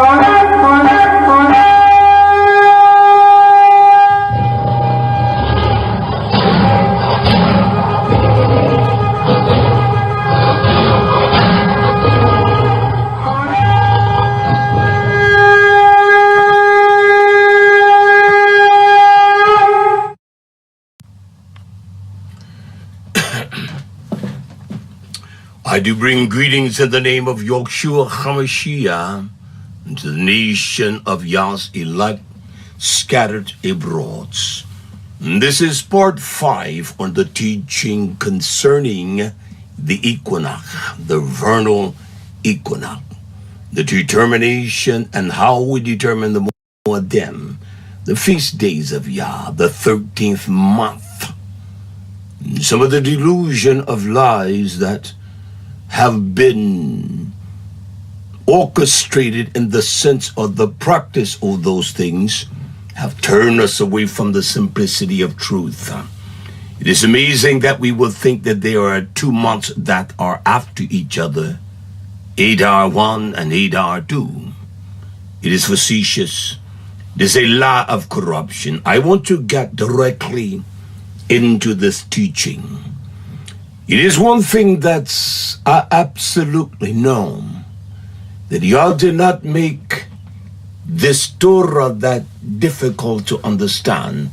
I do bring greetings in the name of Yahushua HaMashiach to the nation of Yah's elect scattered abroad. This is part 5 on the teaching concerning the equinox, the vernal equinox, the determination and how we determine the Moedim, the feast days of Yah, the 13th month, some of the delusion of lies that have been orchestrated in the sense of the practice of those things have turned us away from the simplicity of truth. It is amazing that we will think that there are 2 months that are after each other, Adar 1 and Adar 2. It is facetious. It is a lie of corruption. I want to get directly into this teaching. It is one thing that's absolutely known, that Yah did not make this Torah that difficult to understand,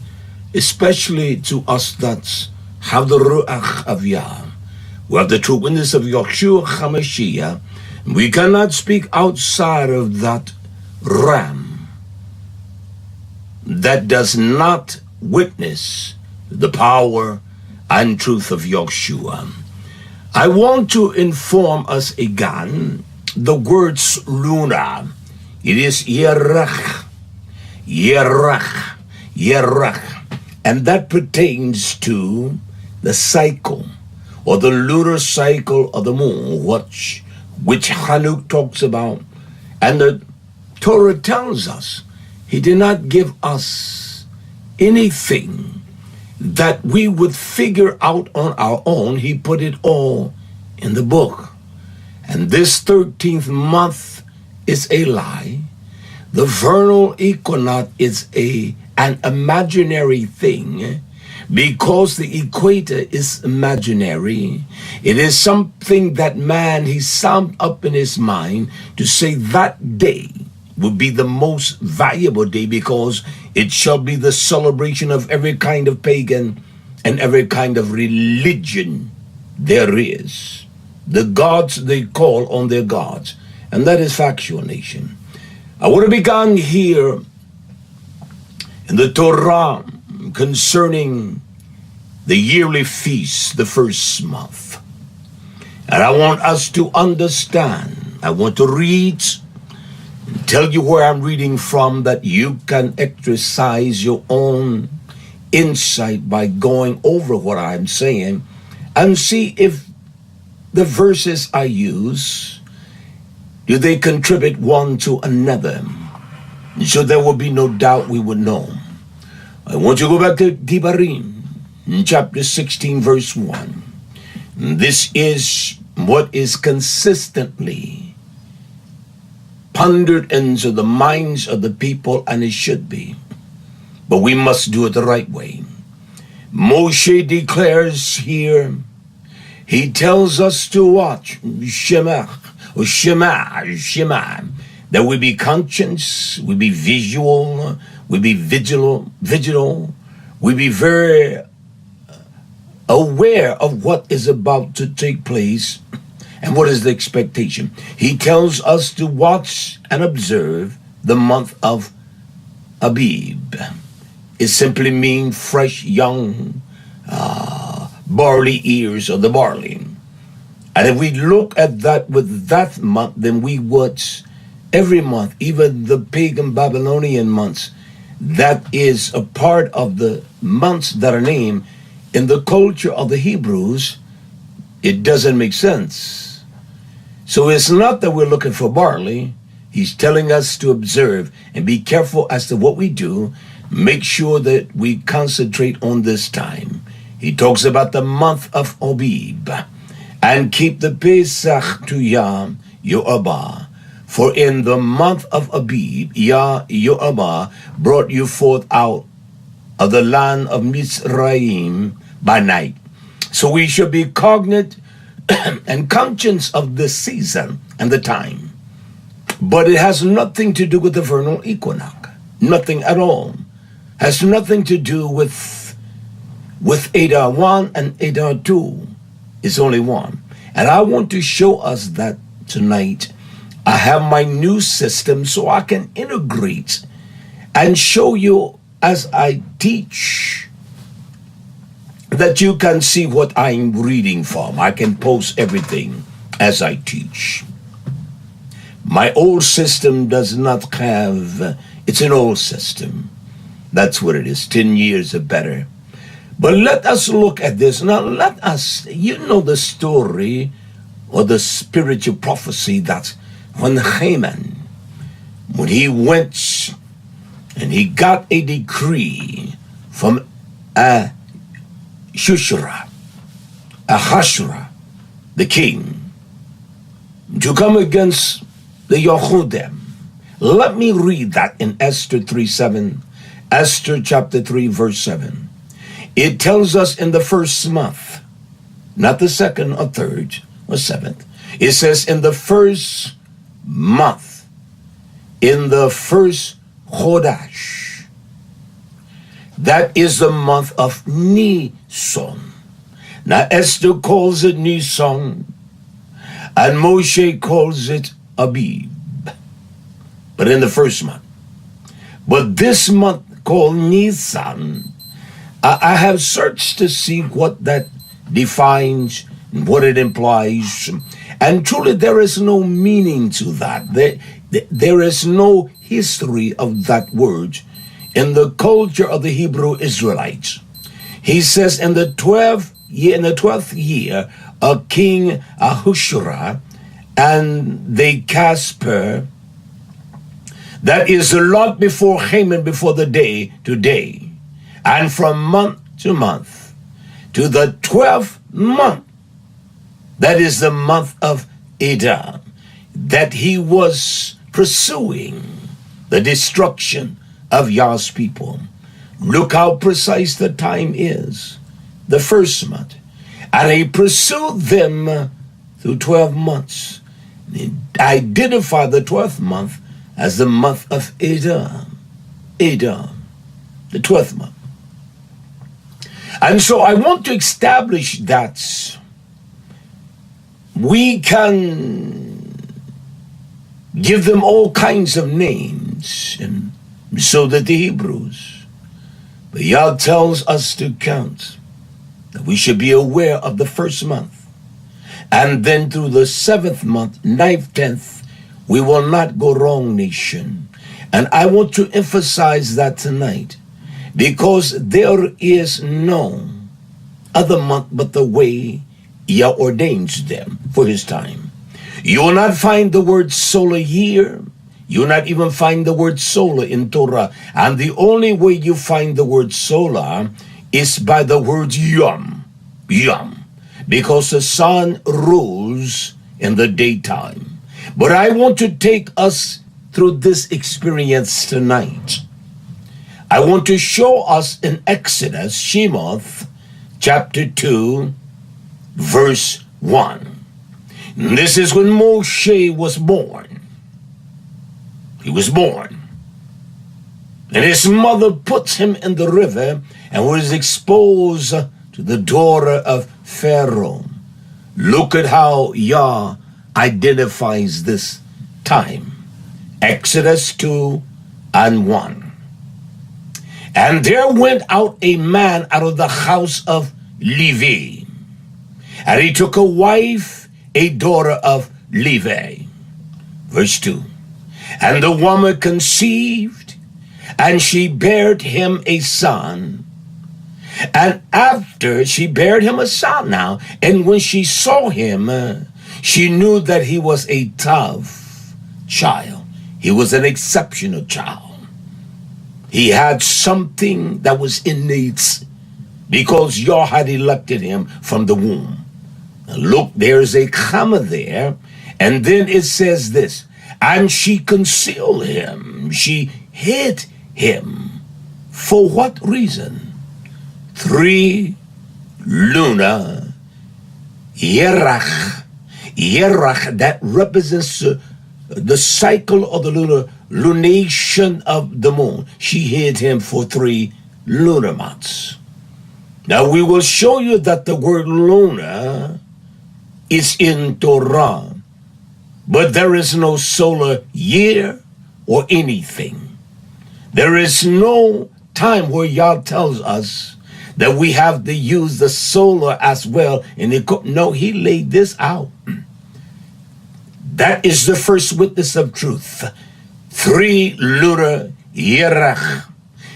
especially to us that have the Ruach of Yah. We have the true witness of Yahushua HaMashiach. We cannot speak outside of that ram that does not witness the power and truth of Yahushua. I want to inform us again the words Lunar. It is Yerach, Yerach, Yerach, and that pertains to the cycle or the lunar cycle of the moon, which Hanuk talks about, and the Torah tells us he did not give us anything that we would figure out on our own. He put it all in the book. And this 13th month is a lie. The vernal equinox is an imaginary thing because the equator is imaginary. It is something that man, he summed up in his mind to say that day will be the most valuable day because it shall be the celebration of every kind of pagan and every kind of religion there is. The gods they call on their gods. And that is factual, nation. I want to begin here in the Torah concerning the yearly feast, the first month. And I want us to understand. I want to read, tell you where I'm reading from, that you can exercise your own insight by going over what I'm saying and see if the verses I use, do they contribute one to another? So there will be no doubt we would know. I want you to go back to Devarim, chapter 16, verse 1. This is what is consistently pondered into the minds of the people, and it should be. But we must do it the right way. Moshe declares here, he tells us to watch, Shema, that we be conscious, we be visual, we be vigilant, we be very aware of what is about to take place and what is the expectation. He tells us to watch and observe the month of Abib. It simply means fresh, young barley ears of the barley. And if we look at that with that month, then we would, every month, even the pagan Babylonian months, that is a part of the months that are named in the culture of the Hebrews, it doesn't make sense. So it's not that we're looking for barley. He's telling us to observe and be careful as to what we do. Make sure that we concentrate on this time. He talks about the month of Abib, and keep the Pesach to Yah, your Abba. For in the month of Abib, YahWH brought you forth out of the land of Mizraim by night. So we should be cognate and conscious of the season and the time. But it has nothing to do with the vernal equinox. Nothing at all. Has nothing to do with Adar 1 and Adar 2. It's only one. And I want to show us that tonight. I have my new system so I can integrate and show you as I teach that you can see what I'm reading from. I can post everything as I teach. My old system does not have, it's an old system. That's what it is, 10 years or better. But let us look at this. Now let us, you know the story or the spiritual prophecy that when Haman, when he went and he got a decree from Ahasuerus, the king, to come against the Yehudim. Let me read that in Esther 3:7, Esther chapter 3, verse 7. It tells us in the first month, not the second or third or seventh. It says in the first month, in the first Chodesh. That is the month of Nisan. Now Esther calls it Nisan, and Moshe calls it Abib. But in the first month. But this month called Nisan, I have searched to see what that defines and what it implies. And truly there is no meaning to that. There is no history of that word in the culture of the Hebrew Israelites. He says in the 12th year of King Ahasuerus, and they Casper, that is a lot before Haman, before the day to day, and from month to month, to the 12th month, that is the month of Adar, that he was pursuing the destruction of Yah's people. Look how precise the time is, the first month. And he pursued them through 12 months. He identified the 12th month as the month of Adar. Adar, the 12th month. And so I want to establish that we can give them all kinds of names, and so that the Hebrews. But Yah tells us to count, that we should be aware of the first month. And then through the 7th month, 9th, 10th, we will not go wrong, nation. And I want to emphasize that tonight, because there is no other month but the way Yah ordains them for his time. You will not find the word solar year. You will not even find the word solar in Torah. And the only way you find the word solar is by the word yom. Yom. Because the sun rules in the daytime. But I want to take us through this experience tonight. I want to show us in Exodus, Shemoth, chapter 2, verse 1. And this is when Moshe was born. He was born. And his mother puts him in the river and was exposed to the daughter of Pharaoh. Look at how Yah identifies this time. Exodus 2 and 1. And there went out a man out of the house of Levi, and he took a wife, a daughter of Levi. Verse 2. And the woman conceived, and she bare him a son. And after she bare him a son now, and when she saw him, she knew that he was a tough child. He was an exceptional child. He had something that was innate, because Yah had elected him from the womb. Now look, there's a comma there, and then it says this, And she concealed him. She hid him. For what reason? 3 lunar YHWH. YHWH, that represents the cycle of the lunation of the moon. She hid him for 3 lunar months. Now we will show you that the word lunar is in Torah, but there is no solar year or anything. There is no time where Yah tells us that we have to use the solar as well. No, he laid this out. That is the first witness of truth. 3 lunar YHWH.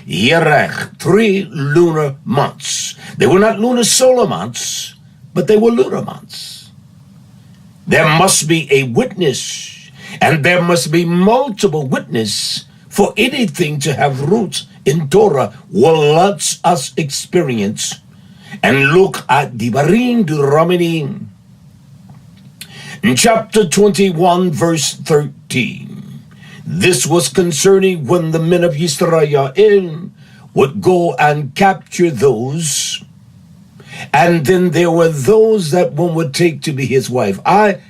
YHWH, 3 lunar months. They were not lunar solar months, but they were lunar months. There must be a witness, and there must be multiple witnesses for anything to have roots in Torah. What lets us experience and look at Devarim, Deuteronomy, in chapter 21, verse 13. This was concerning when the men of YisraYah'ale would go and capture those, and then there were those that one would take to be his wife. I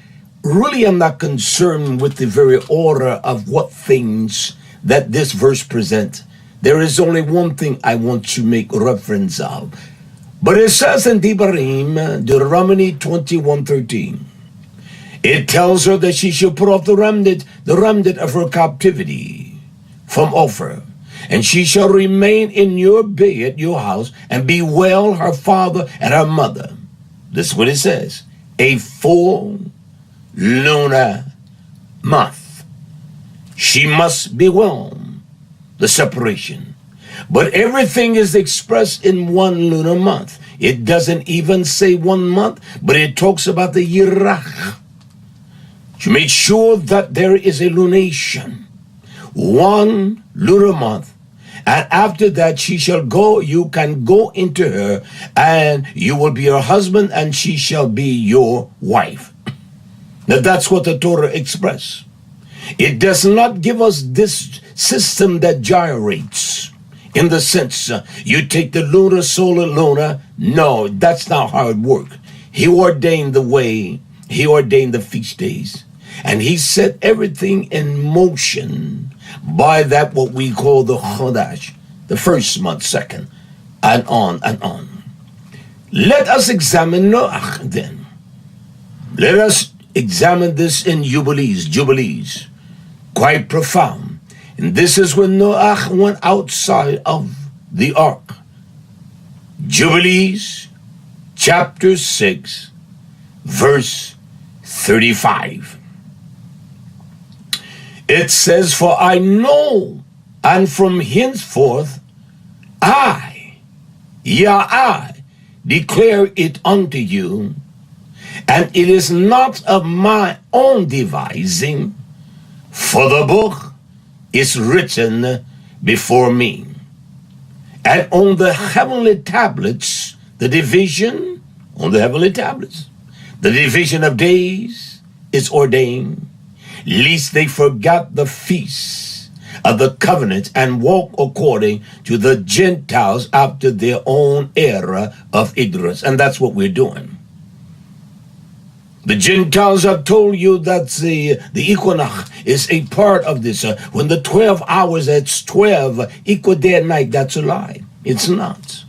really am not concerned with the very order of what things that this verse presents. There is only one thing I want to make reference of. But it says in Devarim, Deuteronomy 21:13, it tells her that she should put off the remnant of her captivity from Ophir, and she shall remain in your bed, your house, and bewail her father and her mother. This is what it says. A full lunar month. She must bewail the separation. But everything is expressed in 1 lunar month. It doesn't even say 1 month, but it talks about the YHWH. To make sure that there is a lunation, 1 lunar month, and after that she shall go, you can go into her, and you will be her husband, and she shall be your wife. Now that's what the Torah expresses. It does not give us this system that gyrates, in the sense, you take the lunar, solar, lunar. No, that's not how it works. He ordained the way, he ordained the feast days. And he set everything in motion by that what we call the Chodesh, the first month, second, and on and on. Let us examine Noach then. Let us examine this in Jubilees, quite profound. And this is when Noach went outside of the ark. Jubilees, chapter 6, verse 35. It says, for I know, and from henceforth I, Yah'ale, declare it unto you, and it is not of my own devising, for the book is written before me. And on the heavenly tablets, the division on the heavenly tablets, the division of days is ordained, lest they forgot the feasts of the covenant and walk according to the Gentiles after their own era of ignorance. And that's what we're doing. The Gentiles have told you that the equinox is a part of this. When the 12 hours, that's 12 equal day and night, that's a lie. It's not.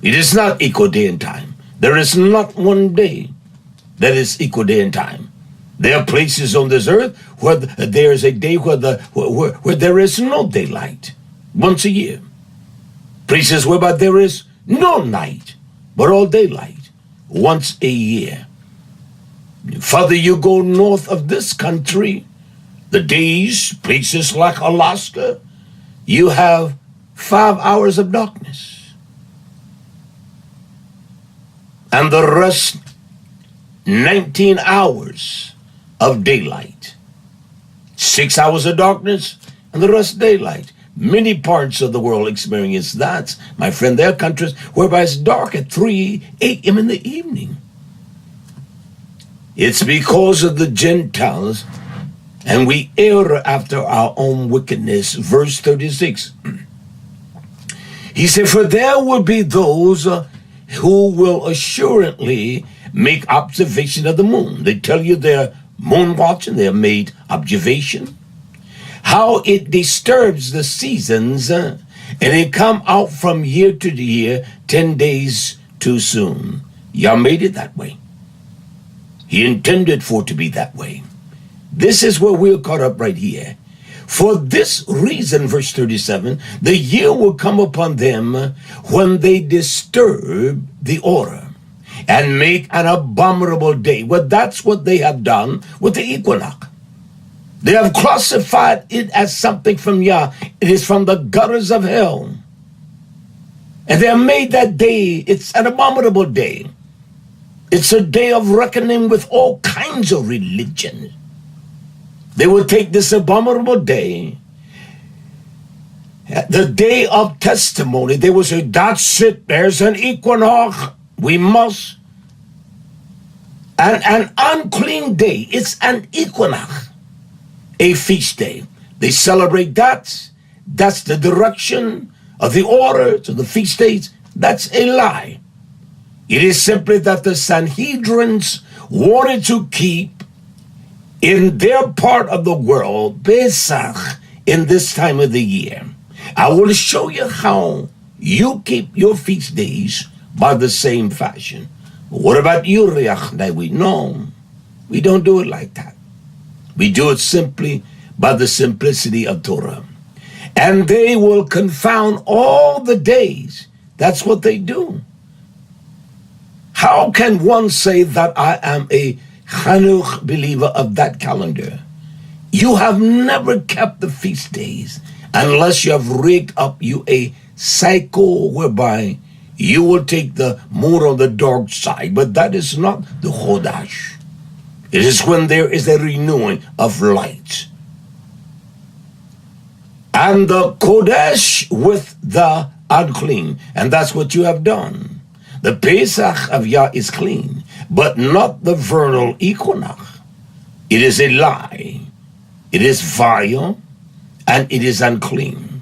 It is not equal day and time. There is not one day that is equal day and time. There are places on this earth where there is a day where there is no daylight, once a year. Places whereby there is no night, but all daylight, once a year. Further you go north of this country, the days, places like Alaska, you have 5 hours of darkness. And the rest, 19 hours of daylight. 6 hours of darkness and the rest daylight. Many parts of the world experience that. My friend, there are countries whereby it's dark at 3 a.m. in the evening. It's because of the Gentiles and we err after our own wickedness. Verse 36. He said, for there will be those who will assuredly make observation of the moon. They tell you they're moon watching, they have made observation. How it disturbs the seasons, and it come out from year to year 10 days too soon. Yah made it that way. He intended for it to be that way. This is where we're caught up right here. For this reason, verse 37, the year will come upon them when they disturb the order and make an abominable day. Well, that's what they have done with the equinox. They have classified it as something from Yah. It is from the gutters of hell. And they have made that day, it's an abominable day. It's a day of reckoning with all kinds of religion. They will take this abominable day, the day of testimony. They will say, that's it, there's an equinox. We must. An unclean day, it's an equinox, a feast day. They celebrate that. That's the direction of the order to the feast days. That's a lie. It is simply that the Sanhedrins wanted to keep in their part of the world, Pesach, in this time of the year. I will show you how you keep your feast days by the same fashion. What about YisraYah'ale? No, we don't do it like that. We do it simply by the simplicity of Torah. And they will confound all the days. That's what they do. How can one say that I am a Chanukah believer of that calendar? You have never kept the feast days unless you have rigged up you a cycle whereby you will take the moon on the dark side. But that is not the Chodesh. It is when there is a renewing of light. And the Kodesh with the unclean. And that's what you have done. The Pesach of Yah is clean, but not the vernal equinox. It is a lie. It is vile, and it is unclean.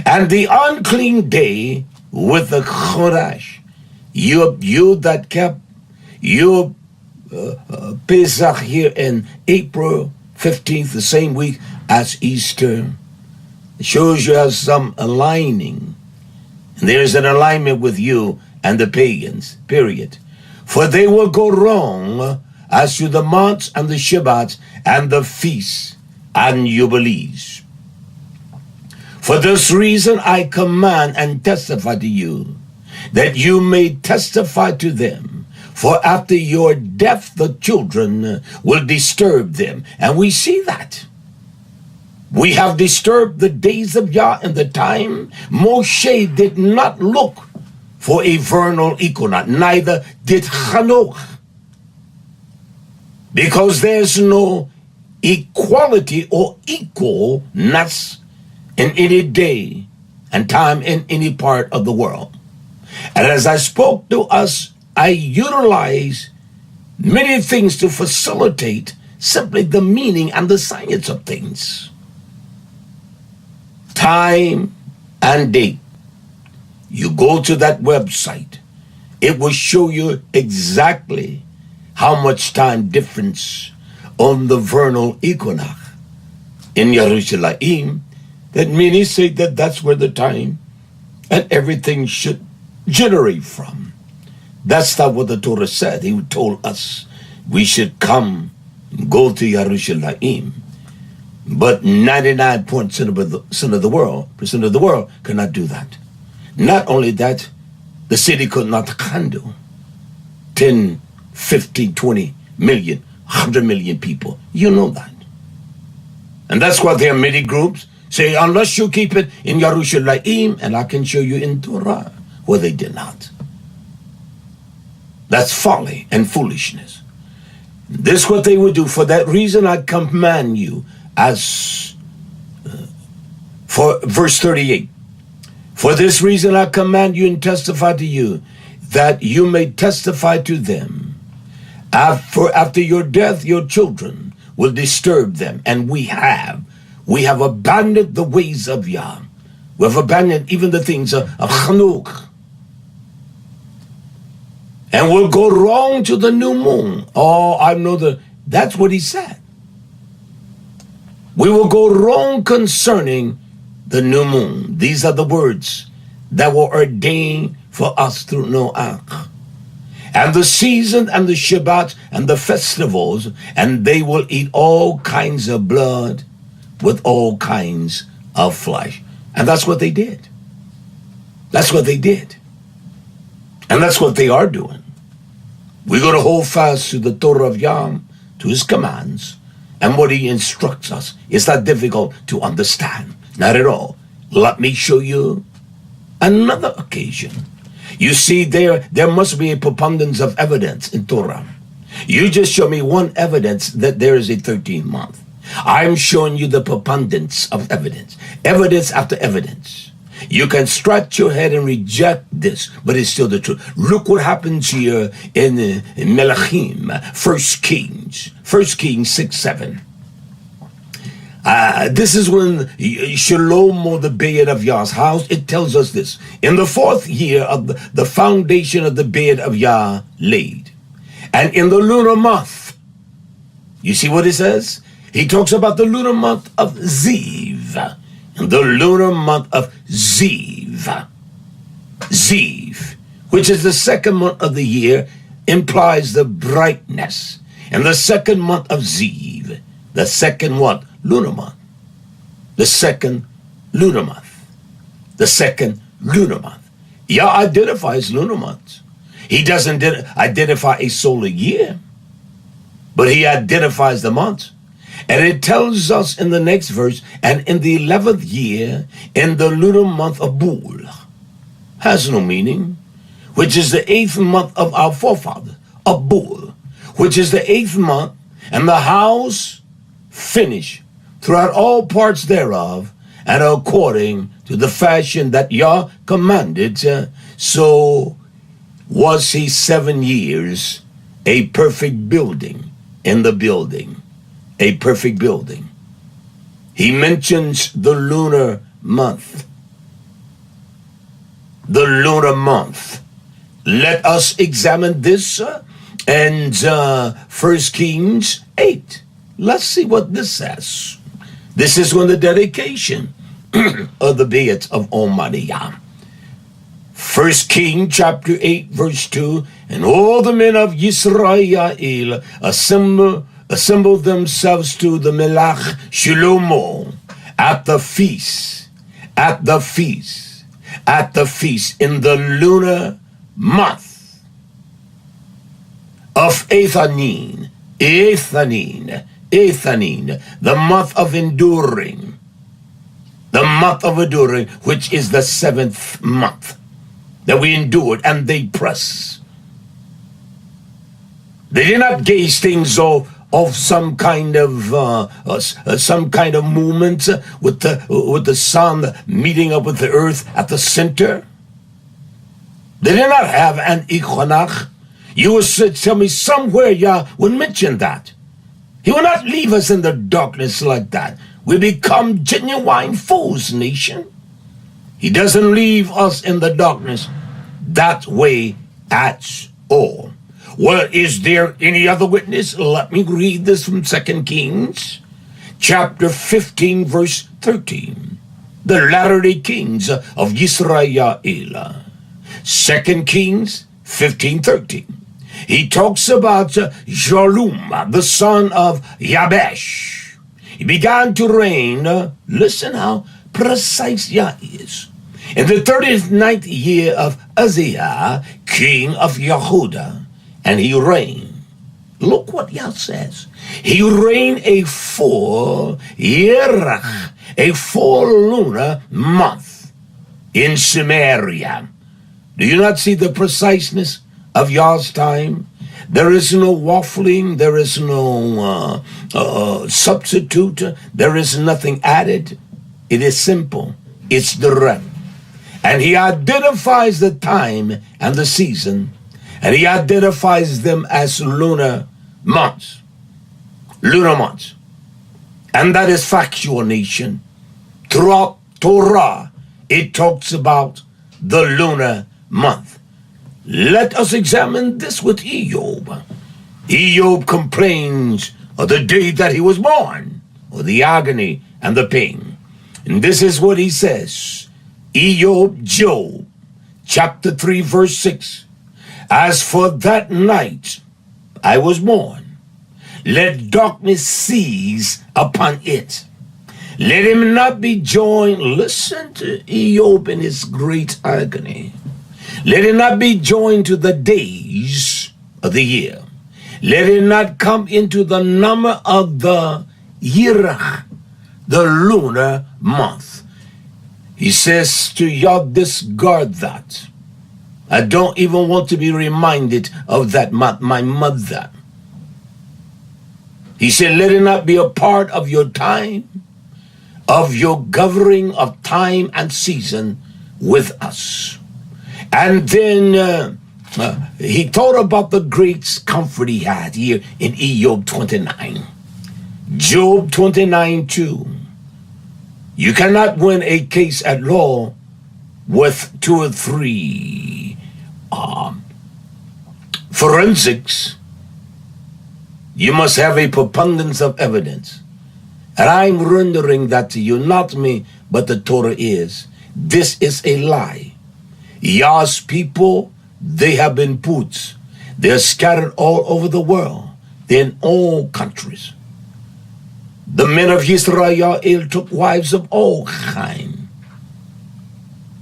And the unclean day with the Chodesh, you that kept your Pesach here in April 15th, the same week as Easter, it shows you have some aligning. And there is an alignment with you and the pagans, period. For they will go wrong as to the months and the Shabbats and the feasts and jubilees. For this reason I command and testify to you, that you may testify to them. For after your death the children will disturb them. And we see that. We have disturbed the days of Yah in the time. Moshe did not look for a vernal equinox, neither did Hanoch. Because there's no equality or equalness in any day and time in any part of the world. And as I spoke to us, I utilize many things to facilitate simply the meaning and the science of things. Time and date. You go to that website, it will show you exactly how much time difference on the vernal equinox in YisraYah'ale. That many say that that's where the time and everything should generate from. That's not what the Torah said. He told us we should come and go to YisraYah'ale. But 99% of the world cannot do that. Not only that, the city could not handle 10, 15, 20 million, 100 million people. You know that. And that's why there are many groups say, unless you keep it in YisraYah'ale, and I can show you in Torah where they did not. That's folly and foolishness. This is what they would do. For that reason, I command you, as for verse 38. For this reason I command you and testify to you, that you may testify to them. For after your death, your children will disturb them. And we have abandoned the ways of Yah. We have abandoned even the things of Chanukh. And we'll go wrong to the new moon. Oh, I know that's what he said. We will go wrong concerning the new moon. These are the words that were ordained for us through Noach. And the season and the Shabbat and the festivals, and they will eat all kinds of blood with all kinds of flesh. And that's what they did. That's what they did. And that's what they are doing. We're going to hold fast to the Torah of Yah, to his commands, and what he instructs us. It's not difficult to understand. Not at all. Let me show you another occasion. You see, there must be a preponderance of evidence in Torah. You just show me one evidence that there is a 13th month. I'm showing you the preponderance of evidence. Evidence after evidence. You can scratch your head and reject this, but it's still the truth. Look what happens here in Melachim, 1 Kings 6:7. This is when Shlomo, the Beit of Yah's house, it tells us this. In the 4th year of the foundation of the Beit of Yah laid. And in the lunar month, you see what it says? He talks about the lunar month of Ziv. In the lunar month of Ziv. Ziv, which is the 2nd month of the year, implies the brightness. And the 2nd month of Ziv, the 2nd what? Lunar month. The 2nd lunar month. The 2nd lunar month. Yah identifies lunar months. He doesn't identify a solar year, but he identifies the months. And it tells us in the next verse, and in the 11th year, in the lunar month of Bul, has no meaning, which is the 8th month of our forefather, of Bul, which is the 8th month, and the house finished throughout all parts thereof, and according to the fashion that Yah commanded, so was he 7 years, a perfect building in the building. A perfect building. He mentions the lunar month. The lunar month. Let us examine this and 1 Kings 8. Let's see what this says. This is when the dedication of the Beit of Almighty Yah. 1 Kings chapter 8 verse 2. And all the men of YisraYah'ale assembled themselves to the Melach Shlomo at the feast in the lunar month of Ethanin, the month of enduring, which is the 7th month that we endured, and they press. They did not gaze things of some kind of movement with the sun meeting up with the earth at the center. They did not have an EQUINOX. You will tell me somewhere Yah would mention that. He will not leave us in the darkness like that. We become genuine fools, nation. He doesn't leave us in the darkness that way at all. Well, is there any other witness? Let me read this from 2 Kings, chapter 15, verse 13. The latter-day kings of YisraYah'ale. 2 Kings 15:13. He talks about Jalum, the son of Yabesh. He began to reign. Listen how precise Yah is. In the 39th year of Uzziah, king of Yehuda. And he reigned. Look what Yah says. He reigned a full lunar month in Samaria. Do you not see the preciseness of Yah's time? There is no waffling. There is no substitute. There is nothing added. It is simple. It's direct. And he identifies the time and the season, and he identifies them as lunar months. lunar months. And that is factual, nation. Throughout Torah, it talks about the lunar month. Let us examine this with Ejob. Ejob complains of the day that he was born, or the agony and the pain. And this is what he says. Job, chapter 3, verse 6. As for that night I was born, let darkness seize upon it. Let him not be joined. Listen to Ejob in his great agony. Let it not be joined to the days of the year. Let it not come into the number of the year, the lunar month. He says to Yah, discard that. I don't even want to be reminded of that month, my mother. He said, let it not be a part of your time, of your governing of time and season with us. And then he thought about the great comfort he had here in Job 29. Job 29:2. You cannot win a case at law with 2 or 3 forensics. You must have a preponderance of evidence. And I'm rendering that to you, not me, but the Torah is. This is a lie. Yah's people, they have been put. They're scattered all over the world. They're in all countries. The men of YisraYah'ale took wives of all kinds.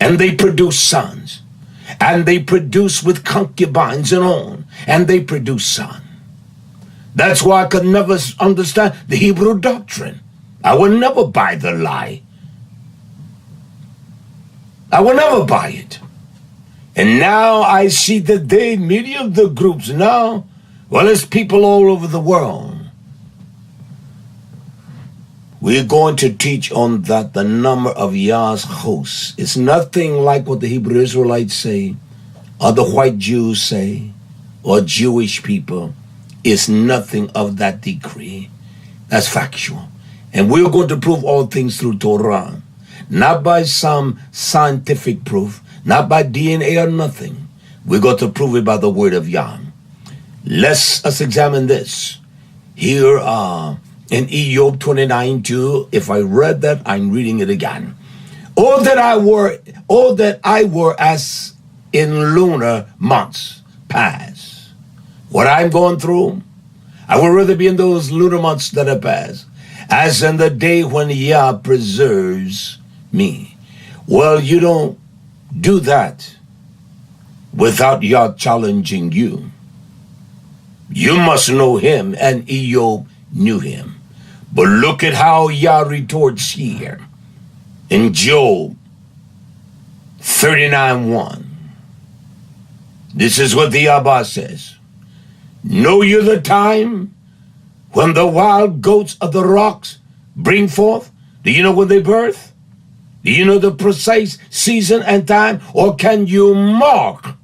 And they produced sons. And they produced with concubines and on. And they produced sons. That's why I could never understand the Hebrew doctrine. I will never buy the lie. I will never buy it. And now I see that many of the groups now, well, it's people all over the world. We're going to teach on that the number of Yah's hosts is nothing like what the Hebrew Israelites say, or the white Jews say, or Jewish people. It's nothing of that degree. That's factual. And we're going to prove all things through Torah, not by some scientific proof, not by DNA or nothing. We're going to prove it by the word of Yah. Let's examine this. Here in Job 29:2, if I read that, I'm reading it again. Oh that I were as in lunar months past. What I'm going through, I would rather be in those lunar months that are past, as in the day when Yah preserves me. Well, you don't do that without Yah challenging you. You must know him, and Job knew him. But look at how Yah retorts here in Job 39:1. This is what the Abba says. Know you the time when the wild goats of the rocks bring forth? Do you know when they birth? Do you know the precise season and time? Or can you mark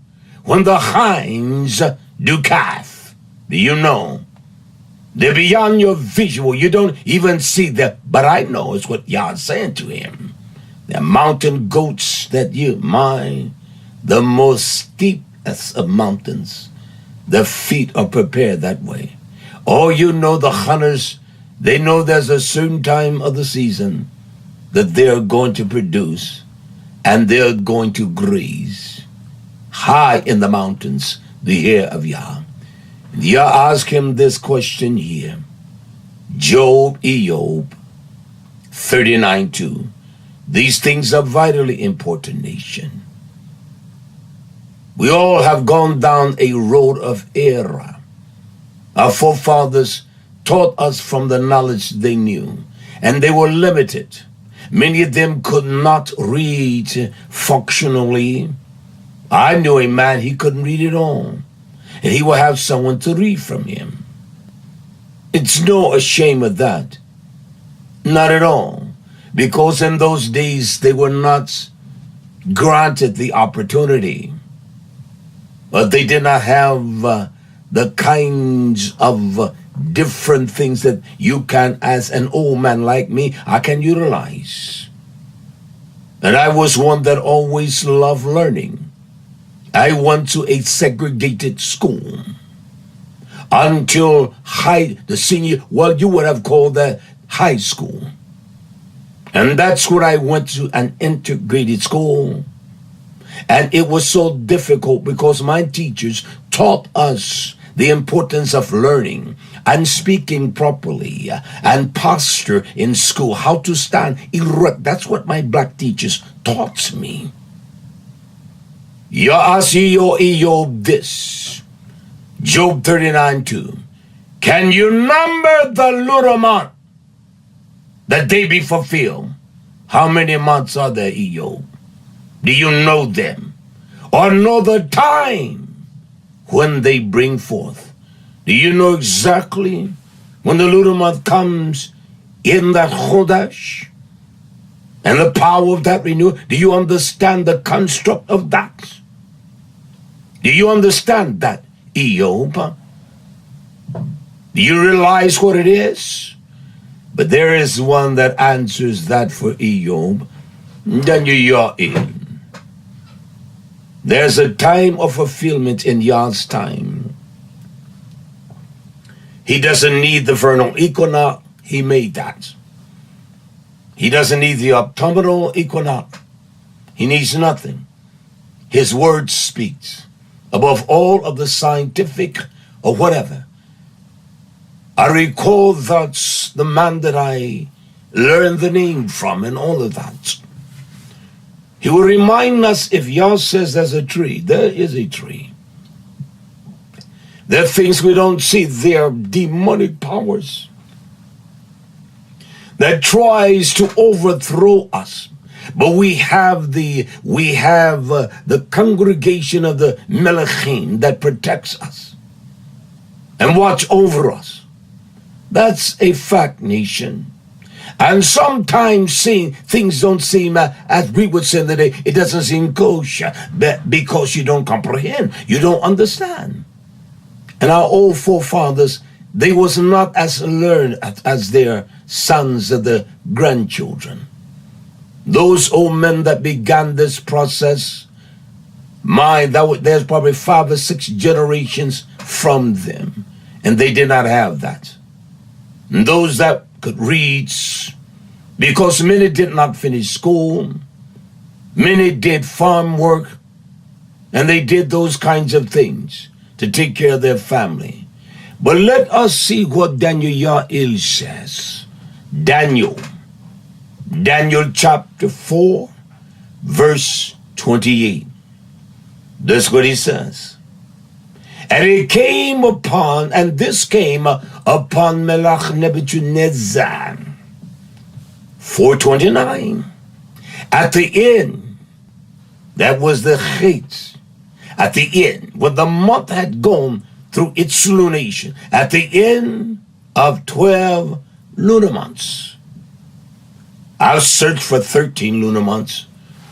when the hinds do calf? Do you know? They're beyond your visual. You don't even see them. But I know it's what Yah is saying to him. The mountain goats that you mine, the most steepest of mountains, the feet are prepared that way. Oh, you know the hunters, they know there's a certain time of the season that they're going to produce, and they're going to graze high in the mountains, the hair of Yah. Yah asked him this question here. Job 39:2. These things are vitally important, nation. We all have gone down a road of error. Our forefathers taught us from the knowledge they knew, and they were limited. Many of them could not read functionally. I knew a man, he couldn't read at all, and he will have someone to read from him. It's no shame of that. Not at all. Because in those days, they were not granted the opportunity. But they did not have the kinds of different things that you can, as an old man like me, I can utilize. And I was one that always loved learning. I went to a segregated school until the senior, well, you would have called that high school. And that's where I went to, an integrated school. And it was so difficult because my teachers taught us the importance of learning and speaking properly and posture in school, how to stand erect. That's what my black teachers taught me. Eob this. Job 39:2. Can you number the lunar month that they be fulfilled? How many months are there, Eob? Do you know them? Or know the time when they bring forth? Do you know exactly when the lunar month comes in that Chodesh? And the power of that renewal? Do you understand the construct of that? Do you understand that, Eob? Do you realize what it is? But there is one that answers that for Eob. YisraYah'ale. There's a time of fulfillment in Yah's time. He doesn't need the vernal equinox. He made that. He doesn't need the autumnal equinox. He needs nothing. His word speaks above all of the scientific or whatever. I recall that's the man that I learned the name from and all of that. He will remind us, if Yah says there's a tree, there is a tree. There are things we don't see. They are demonic powers that tries to overthrow us. But we have the congregation of the Melechim that protects us and watch over us. That's a fact, nation. And sometimes things don't seem, as we would say today, it doesn't seem kosher, because you don't comprehend, you don't understand. And our old forefathers, they was not as learned as their sons or the grandchildren. Those old men that began this process, there's probably 5 or 6 generations from them, and they did not have that. And those that could read, because many did not finish school, many did farm work, and they did those kinds of things to take care of their family. But let us see what YisraYah'ale says. Daniel chapter 4, verse 28. That's what he says. And it came upon, and this came upon Melech Nebuchadnezzar, 429. At the end, that was the Chet. At the end, when the month had gone through its lunation, at the end of 12 lunar months. I'll search for 13 lunar months,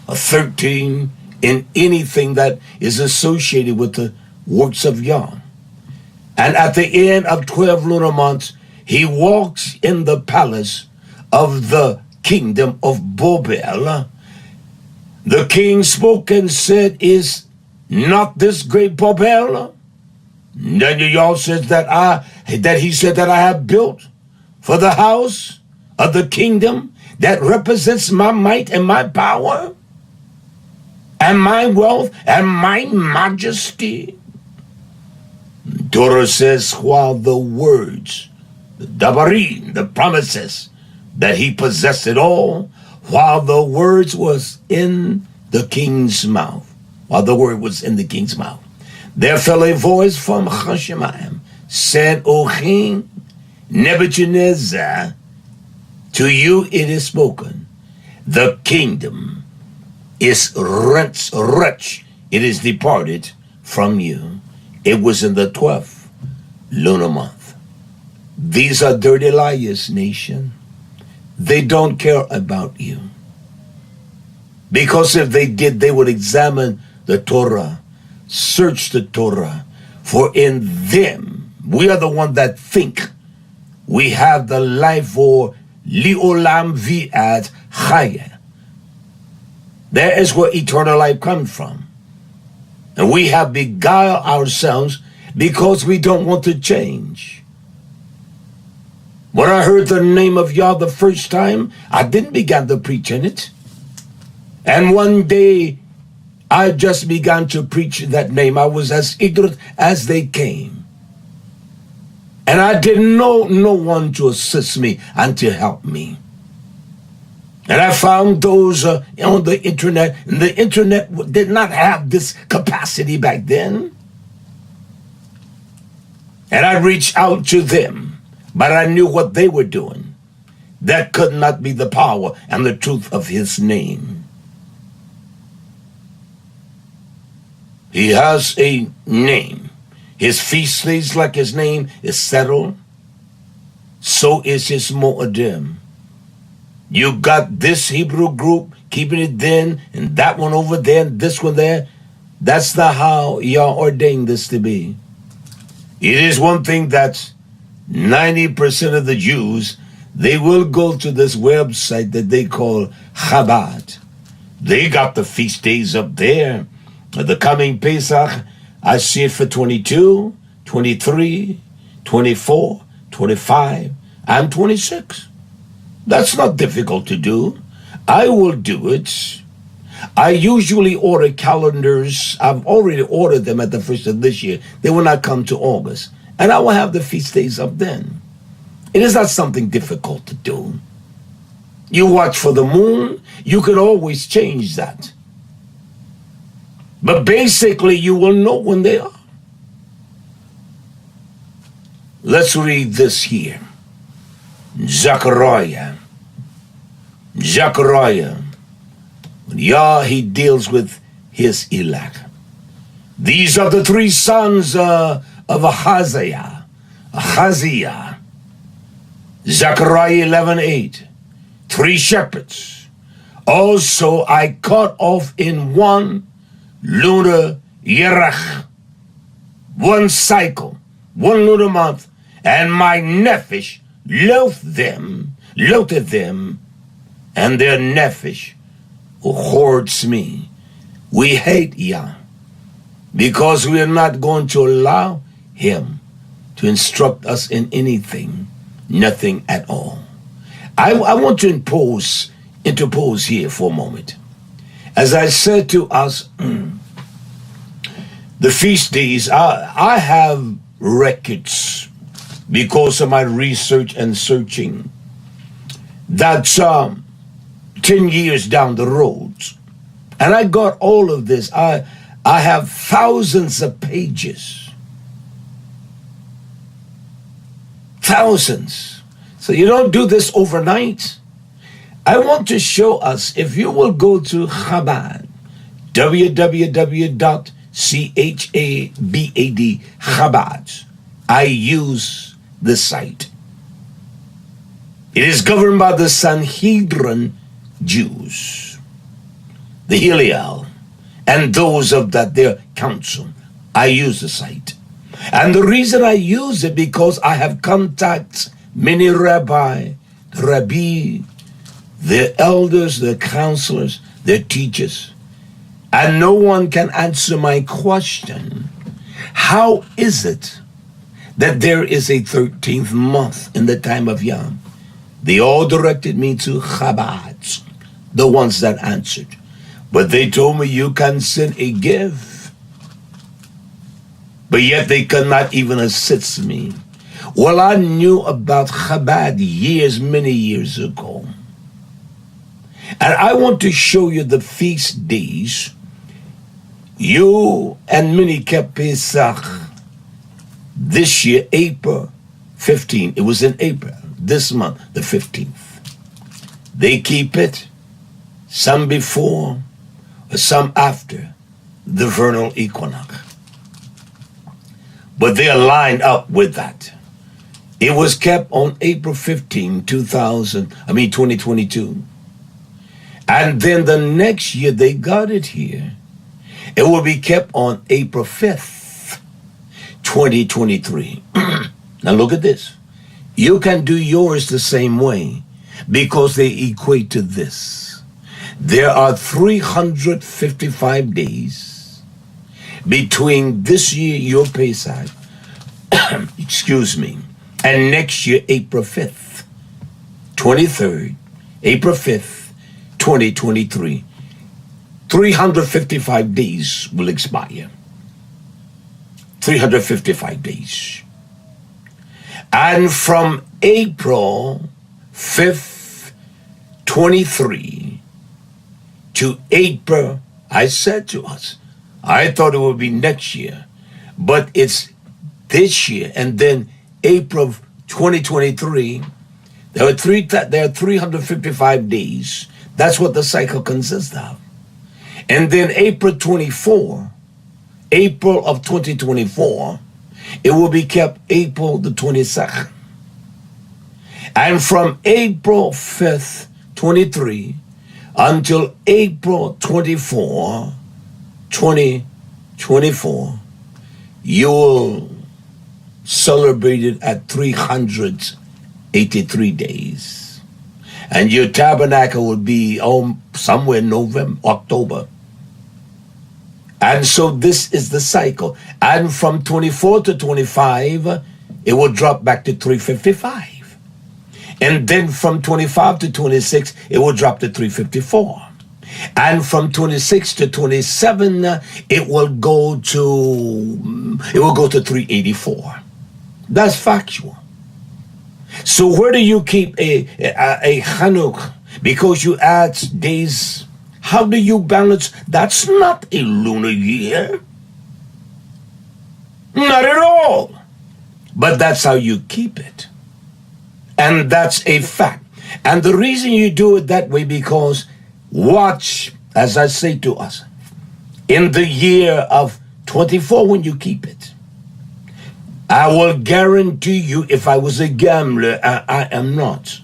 or 13 in anything that is associated with the works of Yah. And at the end of 12 lunar months, he walks in the palace of the kingdom of Babel. The king spoke and said, "Is not this great Babel?" Then Yah says that he said that I have built for the house of the kingdom that represents my might and my power and my wealth and my majesty. Torah says, while the words, the dabarim, the promises, that he possessed it all, while the words was in the king's mouth, there fell a voice from Hashemayim, said, O King Nebuchadnezzar, to you it is spoken, the kingdom is wretched, it is departed from you. It was in the 12th lunar month. These are dirty liars, nation. They don't care about you. Because if they did, they would examine the Torah, search the Torah, for in them, we are the one that think we have the life for Li'olam Vi'at Chaya. There is where eternal life comes from. And we have beguiled ourselves because we don't want to change. When I heard the name of Yah the first time, I didn't begin to preach in it. And one day, I just began to preach that name. I was as ignorant as they came. And I didn't know no one to assist me and to help me. And I found those on the internet, and the internet did not have this capacity back then. And I reached out to them, but I knew what they were doing. That could not be the power and the truth of his name. He has a name. His feast days, like his name, is settled. So is his Mo'adim. You got this Hebrew group keeping it then, and that one over there, and this one there. That's not how Yah ordained this to be. It is one thing that 90% of the Jews, they will go to this website that they call Chabad. They got the feast days up there. The coming Pesach, I see it for 22, 23, 24, 25, and 26. That's not difficult to do. I will do it. I usually order calendars. I've already ordered them at the first of this year. They will not come to August. And I will have the feast days up then. It is not something difficult to do. You watch for the moon, you could always change that. But basically, you will know when they are. Let's read this here. Zechariah. When Yah, he deals with his elect. These are the three sons of Ahaziah. Zechariah 11:8. 3 shepherds. Also I cut off in one lunar yerach, one cycle, one lunar month, and my nephesh loathed them, and their nephesh hoards me. We hate Yah because we are not going to allow him to instruct us in anything, nothing at all. I want to interpose here for a moment. As I said to us, the feast days, I have records because of my research and searching. That's 10 years down the road. And I got all of this. I have thousands of pages. Thousands. So you don't do this overnight. I want to show us, if you will go to Chabad, www.CHABAD, Chabad. I use the site. It is governed by the Sanhedrin Jews, the Hillel, and those of their council. I use the site. And the reason I use it because I have contacts many rabbi, the elders, the counselors, the teachers, and no one can answer my question. How is it that there is a 13th month in the time of Yah? They all directed me to Chabad, the ones that answered. But they told me you can send a gift. But yet they could not even assist me. Well, I knew about Chabad many years ago. And I want to show you the feast days. You and many kept Pesach this year, April 15. It was in April, this month, the 15th. They keep it, some before, or some after the vernal equinox. But they are lined up with that. It was kept on April 15, 2022. And then the next year they got it here. It will be kept on April 5th, 2023. Now look at this. You can do yours the same way because they equate to this. There are 355 days between this year, your Pesach, excuse me, and next year, April 5th, 23rd, April 5th, 2023. 355 days will expire. 355 days. And from April 5th, 23 to April, I said to us, I thought it would be next year, but it's this year. And then April 2023, there are 355 days. That's what the cycle consists of. And then April 24, April of 2024, it will be kept April the 22nd. And from April 5th, 23, until April 24, 2024, you will celebrate it at 383 days. And your tabernacle will be somewhere in November, October. And so this is the cycle. And from 24 to 25, it will drop back to 355. And then from 25 to 26, it will drop to 354. And from 26 to 27, it will go to 384. That's factual. So where do you keep a Chanukah? Because you add days. How do you balance? That's not a lunar year. Not at all. But that's how you keep it. And that's a fact. And the reason you do it that way, because watch, as I say to us, in the year of 24 when you keep it, I will guarantee you, if I was a gambler, I am not.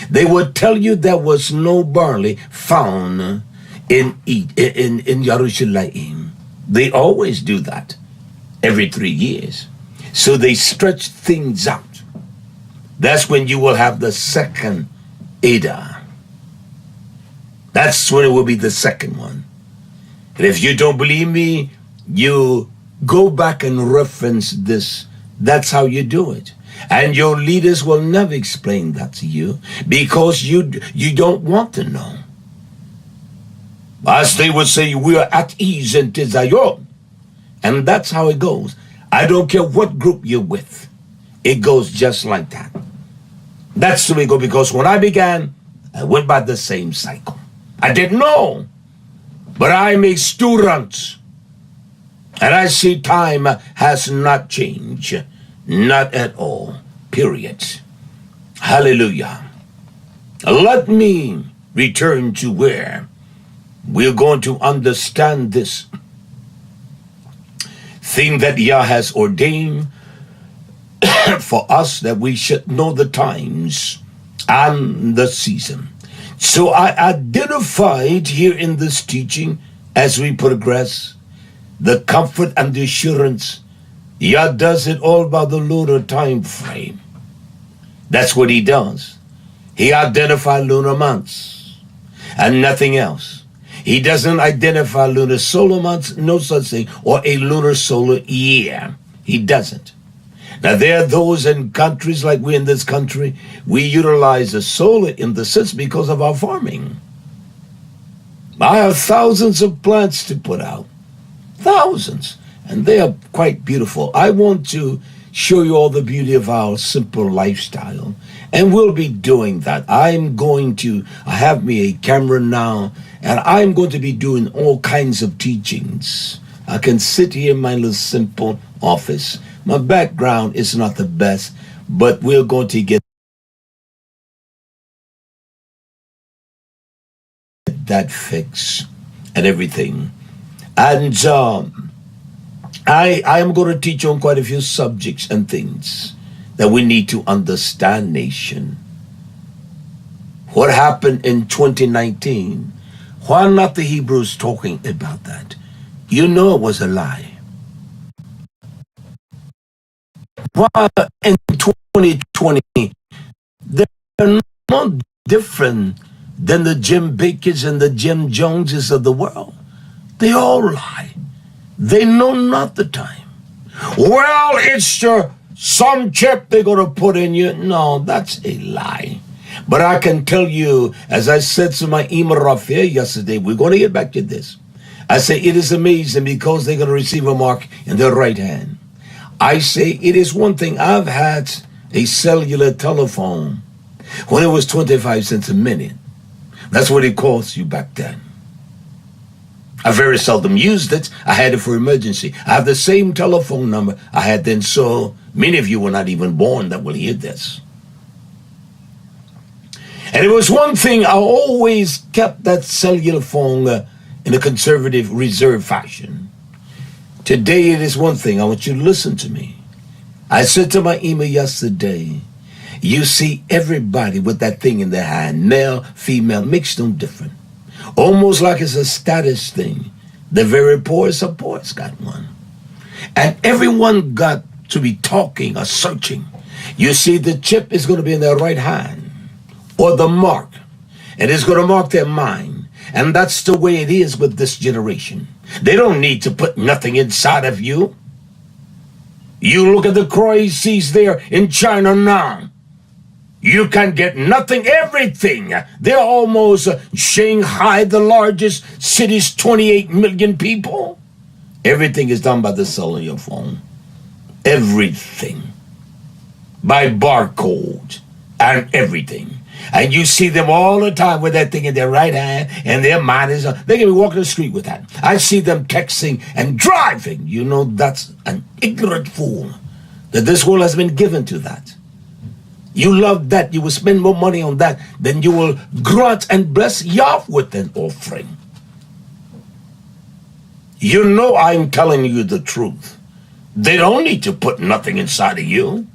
They would tell you there was no barley found in Yerushalayim. They always do that every 3 years. So they stretch things out. That's when you will have the second Adar. That's when it will be the second one. And if you don't believe me, you go back and reference this. That's how you do it. And your leaders will never explain that to you because you don't want to know. As they would say, we are at ease in Tizayon. And that's how it goes. I don't care what group you're with. It goes just like that. That's the way it goes, because when I began, I went by the same cycle. I didn't know. But I'm a student. And I see time has not changed. Not at all. Period. Hallelujah. Let me return to where we're going to understand this thing that Yah has ordained for us, that we should know the times and the season. So I identified here in this teaching, as we progress, the comfort and the assurance. Yah does it all by the lunar time frame. That's what he does. He identifies lunar months and nothing else. He doesn't identify lunar solar months, no such thing, or a lunar solar year. He doesn't. Now, there are those in countries like we in this country, we utilize the solar in the sense because of our farming. I have thousands of plants to put out. Thousands. And they are quite beautiful. I want to show you all the beauty of our simple lifestyle. And we'll be doing that. I have me a camera now, and I'm going to be doing all kinds of teachings. I can sit here in my little simple office. My background is not the best, but we're going to get that fixed and everything. And I am going to teach on quite a few subjects and things that we need to understand, nation. What happened in 2019? Why are not the Hebrews talking about that? You know it was a lie. Why in 2020, they're not different than the Jim Bakers and the Jim Joneses of the world. They all lie. They know not the time. Well, it's some chip they're going to put in you. No, that's a lie. But I can tell you, as I said to my Unravel yesterday, we're going to get back to this. I say it is amazing because they're going to receive a mark in their right hand. I say it is one thing. I've had a cellular telephone when it was 25 cents a minute. That's what it cost you back then. I very seldom used it. I had it for emergency. I have the same telephone number I had then, so many of you were not even born that will hear this. And it was one thing, I always kept that cellular phone in a conservative, reserved fashion. Today it is one thing. I want you to listen to me. I said to my email yesterday, you see everybody with that thing in their hand, male, female, makes no difference. Almost like it's a status thing. The very poorest of poorest got one. And everyone got to be talking or searching. You see, the chip is going to be in their right hand, or the mark, and it's going to mark their mind. And that's the way it is with this generation. They don't need to put nothing inside of you. You look at the crises there in China now. You can get nothing, everything. They're almost Shanghai, the largest city's 28 million people. Everything is done by the cellular phone. Everything. By barcode and everything. And you see them all the time with that thing in their right hand, and their mind is, they can be walking the street with that. I see them texting and driving. You know, that's an ignorant fool that this world has been given to that. You love that. You will spend more money on that than you will grant and bless Yahweh with an offering. You know I'm telling you the truth. They don't need to put nothing inside of you,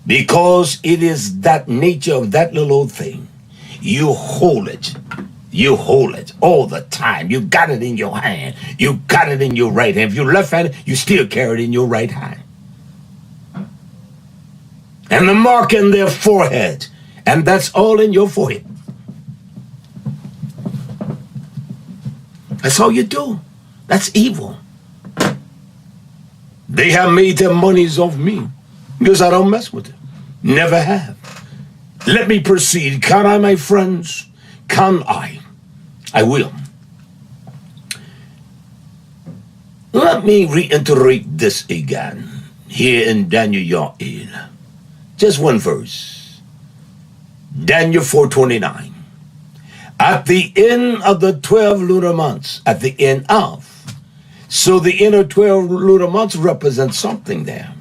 because it is that nature of that little thing. You hold it. You hold it all the time. You got it in your hand. You got it in your right hand. If you're left-handed, you still carry it in your right hand. And the mark in their forehead, and that's all in your forehead. That's all you do. That's evil. They have made their monies off me because I don't mess with them. Never have. Let me proceed. Can I, my friends? Can I? I will. Let me reiterate this again here in YisraYah'ale. Just one verse. Daniel 4:29. At the end of the 12 lunar months, at the end of. So the inner 12 lunar months represent something there.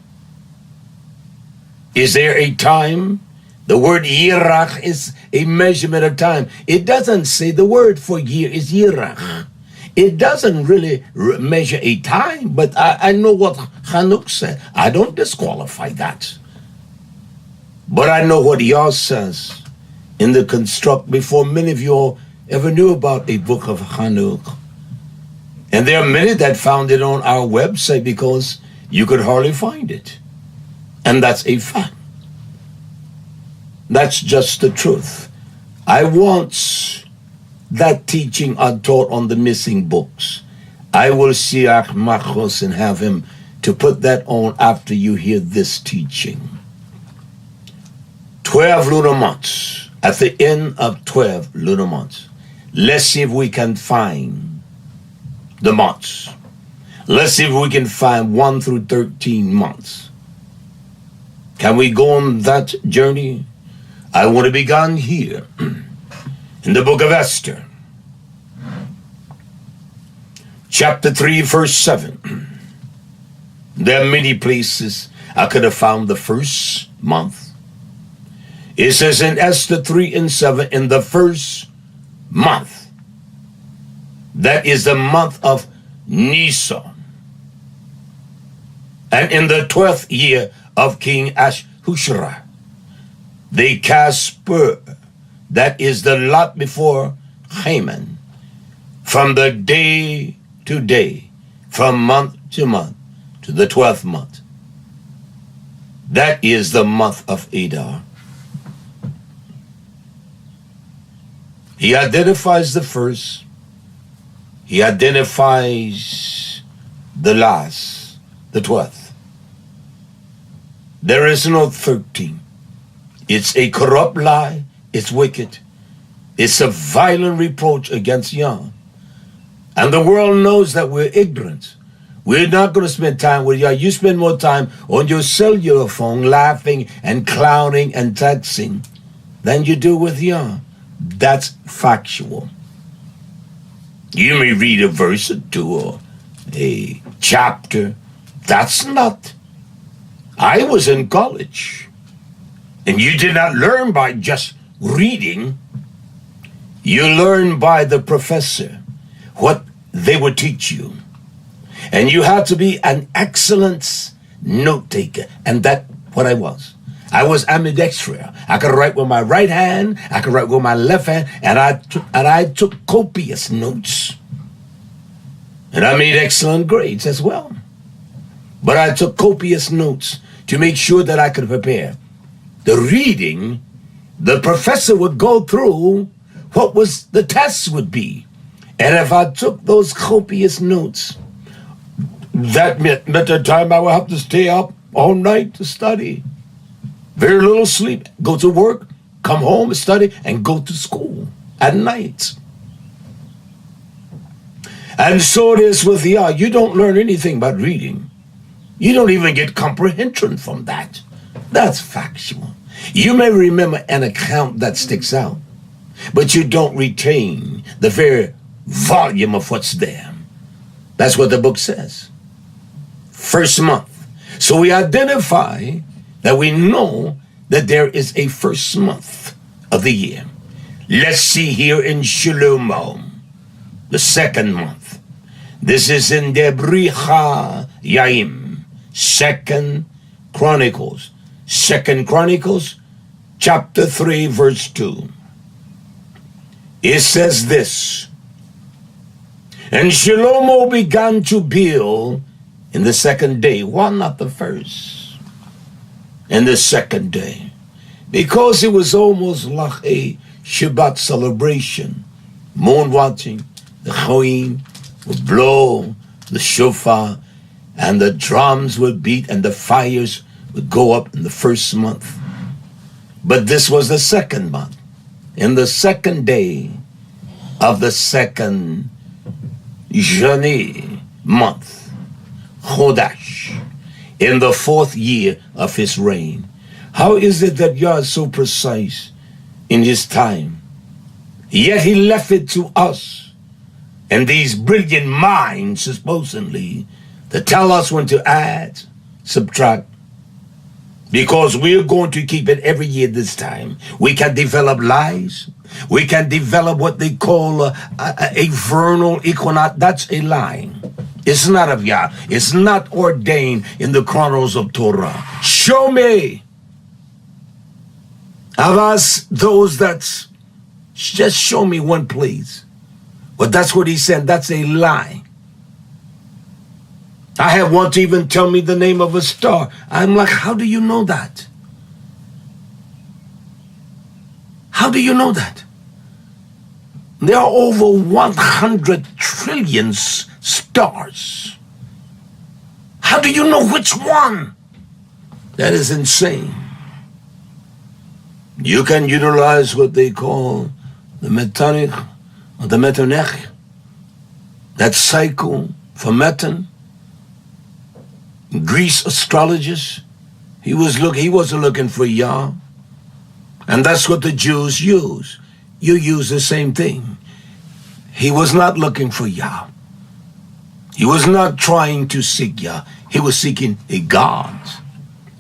Is there a time? The word yirach is a measurement of time. It doesn't say the word for year is yirach. It doesn't really measure a time, but I know what Hanuk said. I don't disqualify that. But I know what Yah says in the construct before many of you all ever knew about a book of Hanuk. And there are many that found it on our website because you could hardly find it. And that's a fact. That's just the truth. I want that teaching I taught on the missing books. I will see Machos and have him to put that on after you hear this teaching. 12 lunar months. At the end of 12 lunar months. Let's see if we can find the months. Let's see if we can find 1 through 13 months. Can we go on that journey? I want to begin here in the book of Esther. Chapter 3, verse 7. There are many places I could have found the first month. It says in Esther 3 and 7, in the first month, that is the month of Nisan, and in the 12th year of King Ahasuerus, they cast spur, that is the lot before Haman, from the day to day, from month to month, to the 12th month. That is the month of Adar. He identifies the first. He identifies the last, the 12th. There is no 13. It's a corrupt lie. It's wicked. It's a violent reproach against Yah. And the world knows that we're ignorant. We're not going to spend time with Yah. You spend more time on your cellular phone laughing and clowning and texting than you do with Yah. That's factual. You may read a verse or two or a chapter. That's not. I was in college, and you did not learn by just reading. You learn by the professor, what they would teach you. And you had to be an excellent note taker, and that's what I was. I was ambidextrous. I could write with my right hand, I could write with my left hand, and I took copious notes. And I made excellent grades as well. But I took copious notes to make sure that I could prepare. The reading, the professor would go through what was the test would be. And if I took those copious notes, that meant the time I would have to stay up all night to study. Very little sleep. Go to work, come home, study, and go to school at night. And so it is with Yah. You don't learn anything about reading. You don't even get comprehension from that. That's factual. You may remember an account that sticks out, but you don't retain the very volume of what's there. That's what the book says. First month. So we identify that we know that there is a first month of the year. Let's see here in Shlomo, the second month. This is in YisraYah'ale, Second Chronicles. Second Chronicles, chapter 3, verse 2. It says this, and Shlomo began to build in the second day. Why not the first? In the second day. Because it was almost like a Shabbat celebration. Moon watching, the Choim would blow the shofar, and the drums would beat, and the fires would go up in the first month. But this was the second month. In the second day of the second month, Chodash, in the 4th year of his reign. How is it that Yah is so precise in his time? Yet he left it to us and these brilliant minds, supposedly, to tell us when to add, subtract, because we're going to keep it every year this time. We can develop lies. We can develop what they call a vernal equinox. That's a lie. It's not of Yah. It's not ordained in the chronicles of Torah. Show me of us those that just show me one, please. But that's what he said. That's a lie. I have one to even tell me the name of a star. I'm like, how do you know that? How do you know that? There are over 100 trillion stars. How do you know which one? That is insane. You can utilize what they call the metonic or the metonech, that cycle for meton. Greece astrologers, he wasn't looking for Yah. And that's what the Jews use. You use the same thing. He was not looking for Yah. He was not trying to seek Yah. He was seeking a God.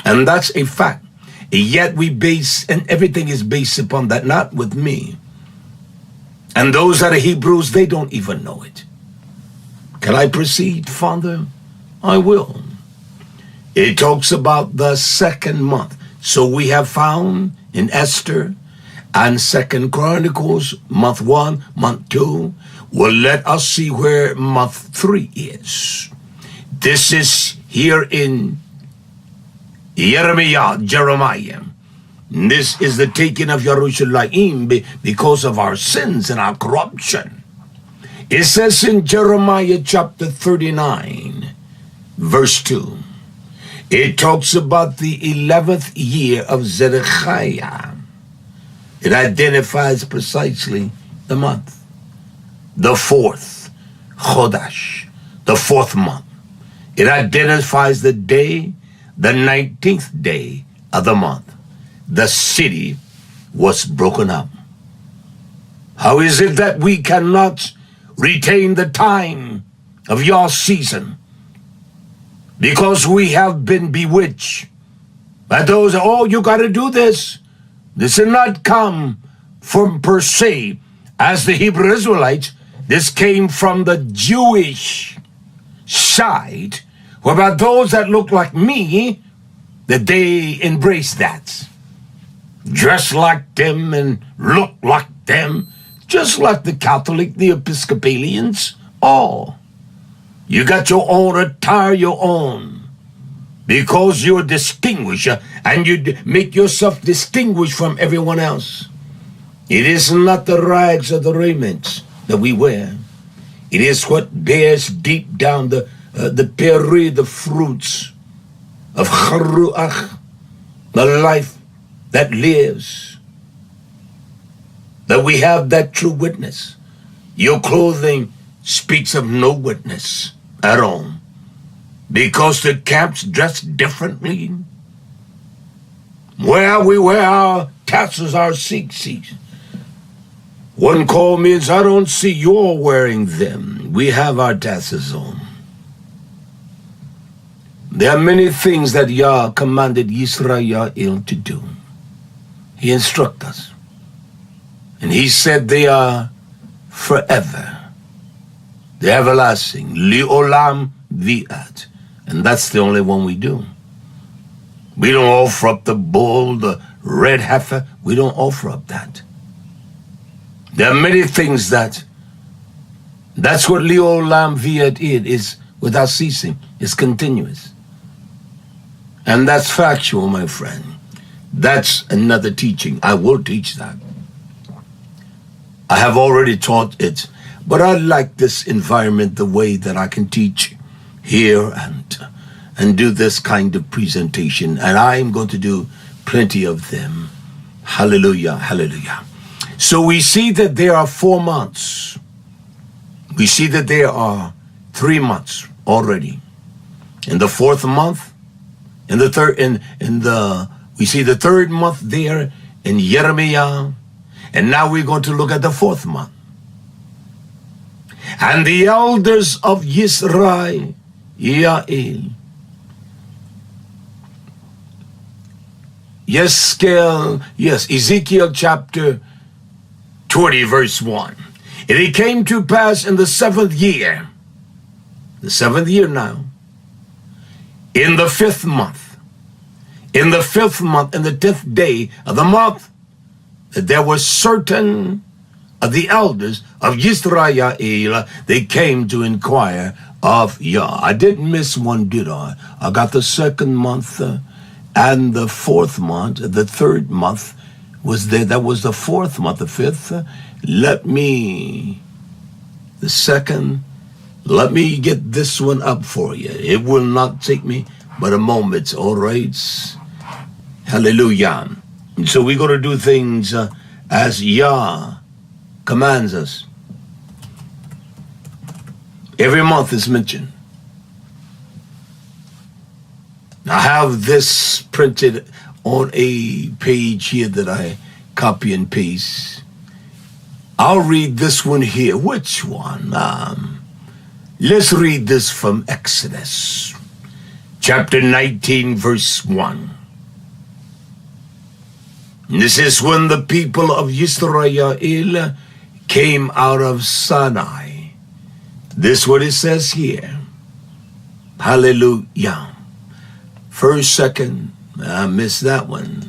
And that's a fact. Yet we base, and everything is based upon that, not with me. And those that are Hebrews, they don't even know it. Can I proceed, Father? I will. It talks about the second month. So we have found in Esther and Second Chronicles, month 1, month 2. Well, let us see where month 3 is. This is here in Jeremiah. This is the taking of YisraYah'ale because of our sins and our corruption. It says in Jeremiah chapter 39, verse 2, it talks about the 11th year of Zedekiah. It identifies precisely the month, the 4th Chodesh, the 4th month. It identifies the day, the 19th day of the month. The city was broken up. How is it that we cannot retain the time of your season? Because we have been bewitched by those, oh, you got to do this. This did not come from per se, as the Hebrew Israelites. This came from the Jewish side, whereby those that look like me, that they embrace that. Dress like them and look like them, just like the Catholic, the Episcopalians, all. You got your own attire, your own, because you're distinguished and you make yourself distinguished from everyone else. It is not the rags or the raiments that we wear. It is what bears deep down the peri, the fruits of charuach, the life that lives, that we have that true witness. Your clothing speaks of no witness at all, because the camps dress differently. Where we wear our tassels, our Sikhs. One called me and said, I don't see you're wearing them. We have our tassels on. There are many things that Yah commanded YisraYah'ale to do. He instructed us. And he said they are forever. They're everlasting. Li'olam vi'at. And that's the only one we do. We don't offer up the bull, the red heifer. We don't offer up that. There are many things that's what Li'olam vi'at is without ceasing. It's continuous. And that's factual, my friend. That's another teaching. I will teach that. I have already taught it, but I like this environment, the way that I can teach here and do this kind of presentation. And I'm going to do plenty of them. Hallelujah, hallelujah. So we see that there are 4 months. We see that there are 3 months already. In the 4th month, in the third, we see the 3rd month there in Jeremiah, and now we're going to look at the 4th month. And the elders of YisraYah'ale, Ezekiel chapter 20, verse 1. And it came to pass in the 7th year, the 7th year now, in the 5th month, in the 5th month, in the 10th day of the month, that there were certain of the elders of YisraYah'ale, they came to inquire of Yah. I didn't miss one, did I? I got the 2nd month and the 4th month. The 3rd month was there. That was the 4th month. The 5th, the 2nd, let me get this one up for you. It will not take me but a moment, all right? Hallelujah. And so we're going to do things as Yah commands us. Every month is mentioned. I have this printed on a page here that I copy and paste. I'll read this one here. Which one? Let's read this from Exodus, chapter 19, verse 1. This is when the people of YisraYah'ale came out of Sinai. This is what it says here. Hallelujah. 1st, 2nd, I missed that one.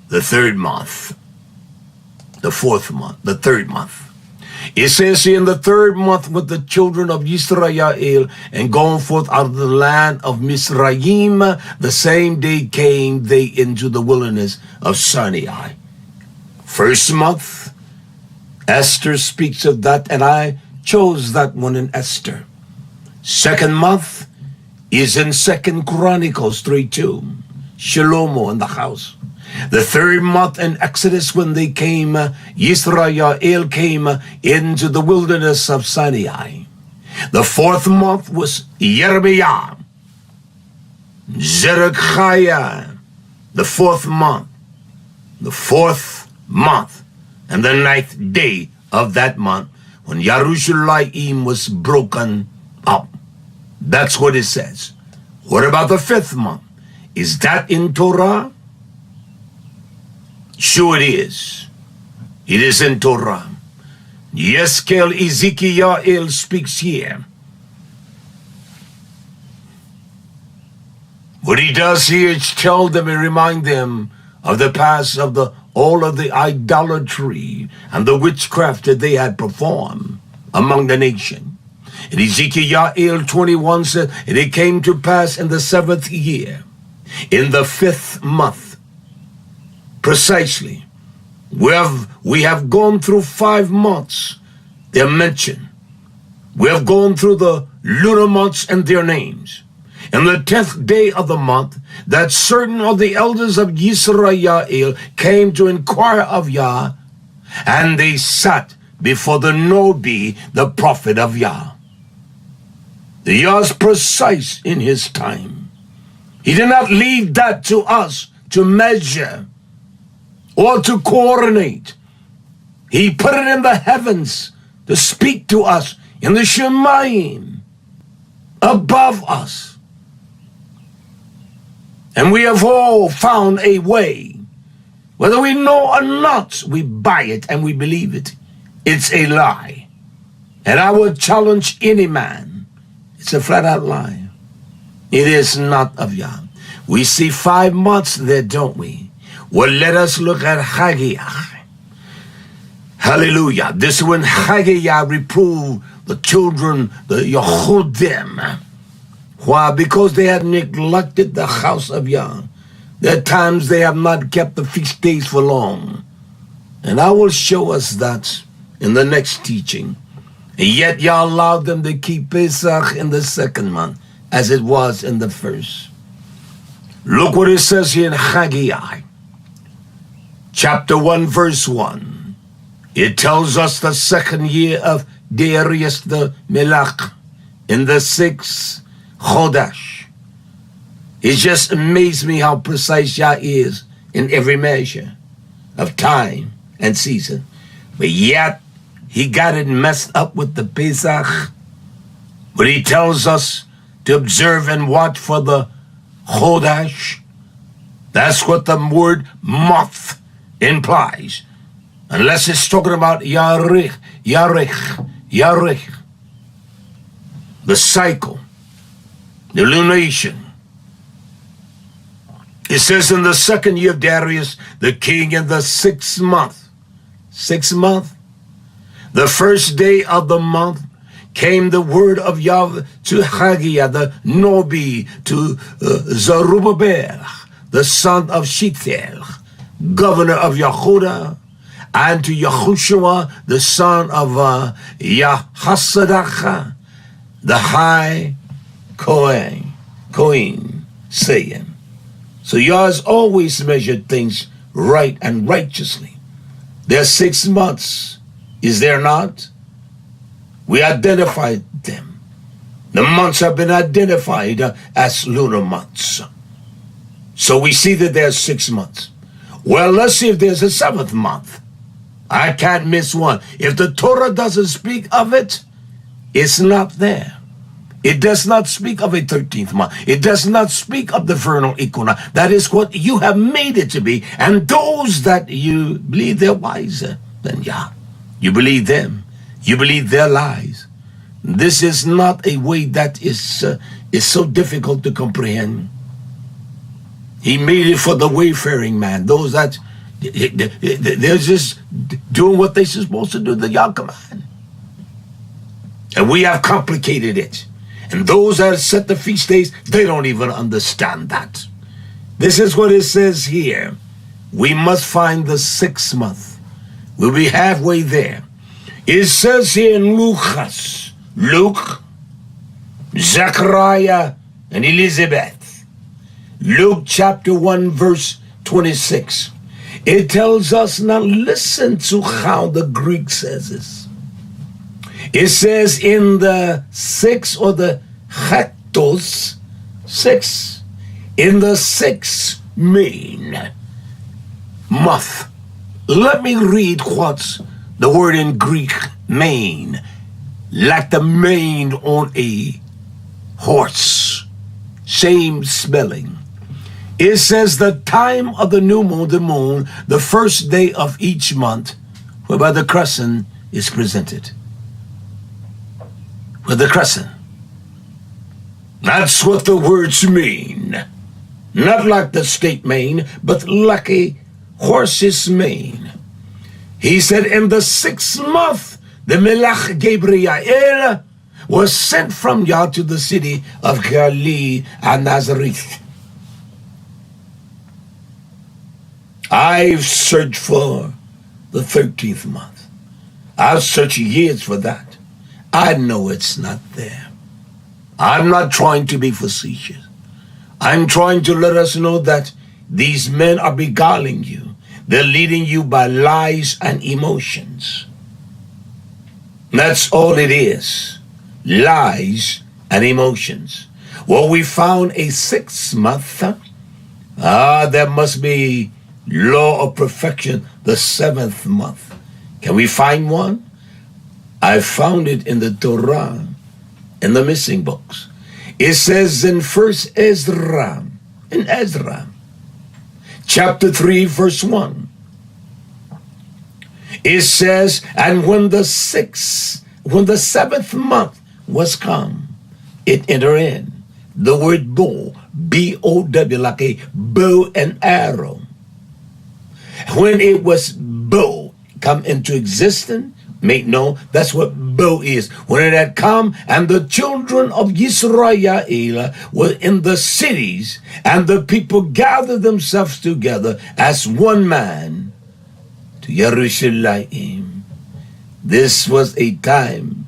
The 3rd month, the 4th month, the 3rd month. It says here, in the 3rd month with the children of YisraYah'ale, and going forth out of the land of Mizraim, the same day came they into the wilderness of Sinai. 1st month, Esther speaks of that, and I chose that one in Esther. 2nd month is in 2nd Chronicles 3:2, Shlomo in the house. The 3rd month in Exodus, when they came, YisraYah'ale came into the wilderness of Sinai. The 4th month was Yirmiah, Zedekiah, the 4th month. The 4th month, and the 9th day of that month, when Yerushalayim was broken up. That's what it says. What about the 5th month? Is that in Torah? Sure it is. It is in Torah. YisraYah'ale speaks here. What he does here is tell them and remind them of the past of all of the idolatry and the witchcraft that they had performed among the nation. And YisraYah'ale 21 said, and it came to pass in the 7th year, in the 5th month, precisely. We have gone through 5 months. They're mentioned. We have gone through the lunar months and their names. In the 10th day of the month, that certain of the elders of YisraYah'ale came to inquire of Yah, and they sat before the Nobi, the prophet of Yah. The Yah is precise in his time. He did not leave that to us to measure or to coordinate. He put it in the heavens to speak to us in the Shemayim above us. And we have all found a way. Whether we know or not, we buy it and we believe it. It's a lie. And I will challenge any man. It's a flat out lie. It is not of Yah. We see 5 months there, don't we? Well, let us look at Haggai. Hallelujah. This is when Haggai reproved the children, the Yehudim. Why? Because they had neglected the house of Yah. There are times they have not kept the feast days for long. And I will show us that in the next teaching. And yet Yah allowed them to keep Pesach in the 2nd month, as it was in the 1st. Look what it says here in Haggai. Chapter 1, verse 1. It tells us the 2nd year of Darius the Melech, in the 6th Chodesh. It just amazed me how precise Yah is in every measure of time and season. But yet, he got it messed up with the Pesach. But he tells us to observe and watch for the Chodesh. That's what the word month implies. Unless it's talking about Yarech, the cycle, the lunation. It says in the 2nd year of Darius, the king, in the 6th month. 6th month? The 1st day of the month came the word of Yahweh to Haggai, the Nobi, to Zerubbabel, the son of Shealtiel, governor of Yehuda, and to Yahushua, the son of Yahusha, the high Kohen, saying. So Yah has always measured things right and righteously. There are 6 months, is there not? We identified them. The months have been identified as lunar months. So we see that there's 6 months. Well, let's see if there's a 7th month. I can't miss one. If the Torah doesn't speak of it, it's not there. It does not speak of a 13th month. It does not speak of the vernal equinox. That is what you have made it to be. And those that you believe they're wiser than Yah, you believe them. You believe their lies. This is not a way that is so difficult to comprehend. He made it for the wayfaring man. Those that they're just doing what they're supposed to do, the Yah command. And we have complicated it. And those that set the feast days, they don't even understand that. This is what it says here. We must find the 6th month. We'll be halfway there. It says here in Luke, Zechariah, and Elizabeth. Luke chapter 1 verse 26. It tells us, now listen to how the Greek says this. It says in the 6th or the hectos, 6, in the 6th main month. Let me read what's the word in Greek, mane, like the mane on a horse. Same spelling. It says the time of the new moon, the first day of each month, whereby the crescent is presented. With the crescent. That's what the words mean. Not like the state mane, but like a horse's mane. He said, in the 6th month, the Melech Gabriel was sent from Yah to the city of Galilee and Nazareth. I've searched for the 13th month. I've searched years for that. I know it's not there. I'm not trying to be facetious. I'm trying to let us know that these men are beguiling you. They're leading you by lies and emotions. That's all it is. Lies and emotions. Well, we found a 6th month. There must be law of perfection, the 7th month. Can we find one? I found it in the Torah, in the missing books. It says in Ezra, chapter 3, verse 1. It says, and when the 7th month was come, it entered in. The word bow, B-O-W, like a bow and arrow. When it was bow, come into existence, make known, that's what bow is. When it had come, and the children of YisraYah'ale were in the cities, and the people gathered themselves together as one man to Jerusalem. This was a time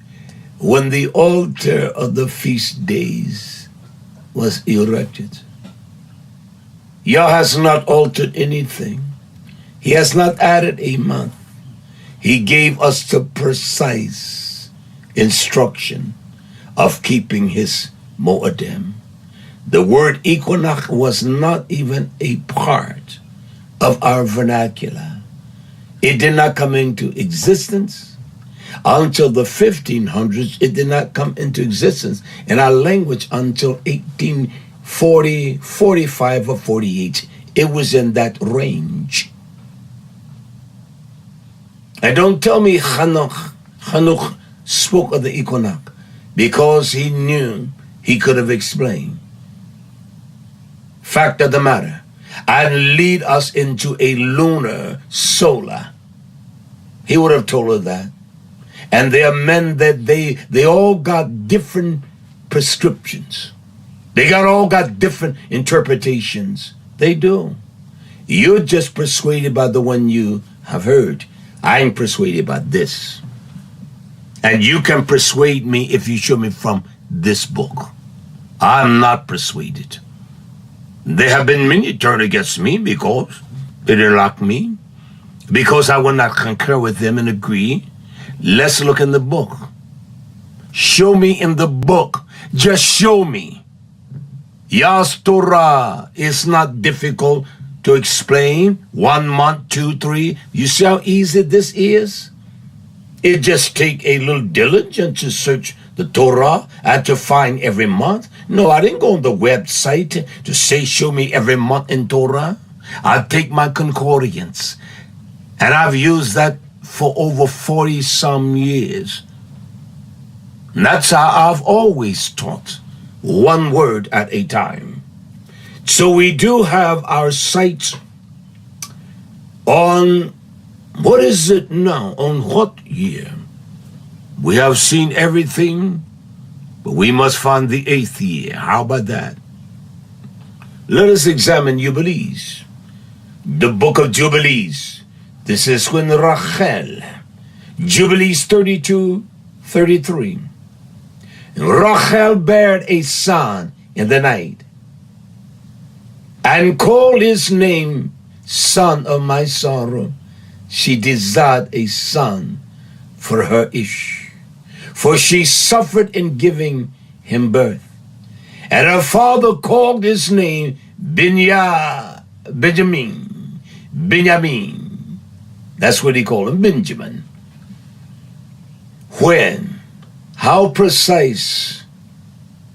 when the altar of the feast days was erected. Yah has not altered anything. He has not added a month. He gave us the precise instruction of keeping his Moedim. The word equinox was not even a part of our vernacular. It did not come into existence until the 1500s. It did not come into existence in our language until 1840, 45, or 48. It was in that range. And don't tell me Hanuk spoke of the equinox because he knew he could have explained. Fact of the matter, and lead us into a lunar solar. He would have told her that. And there are men that they all got different prescriptions. They all got different interpretations. They do. You're just persuaded by the one you have heard. I'm persuaded by this. And you can persuade me if you show me from this book. I'm not persuaded. There have been many turned against me because they didn't like me, because I will not concur with them and agree. Let's look in the book. Show me in the book. Just show me. Yah's Torah is not difficult to explain. 1 month, 2, 3. You see how easy this is? It just take a little diligence to search the Torah and to find every month. No, I didn't go on the website to say, show me every month in Torah. I take my concordance. And I've used that for over 40 some years. And that's how I've always taught. One word at a time. So we do have our sights on, what is it now? On what year? We have seen everything, but we must find the 8th year. How about that? Let us examine Jubilees. The book of Jubilees. This is when Rachel, Jubilees 32:33. Rachel bare a son in the night, and called his name son of my sorrow. She desired a son for her ish, for she suffered in giving him birth. And her father called his name Benjamin. That's what he called him, Benjamin. When? How precise?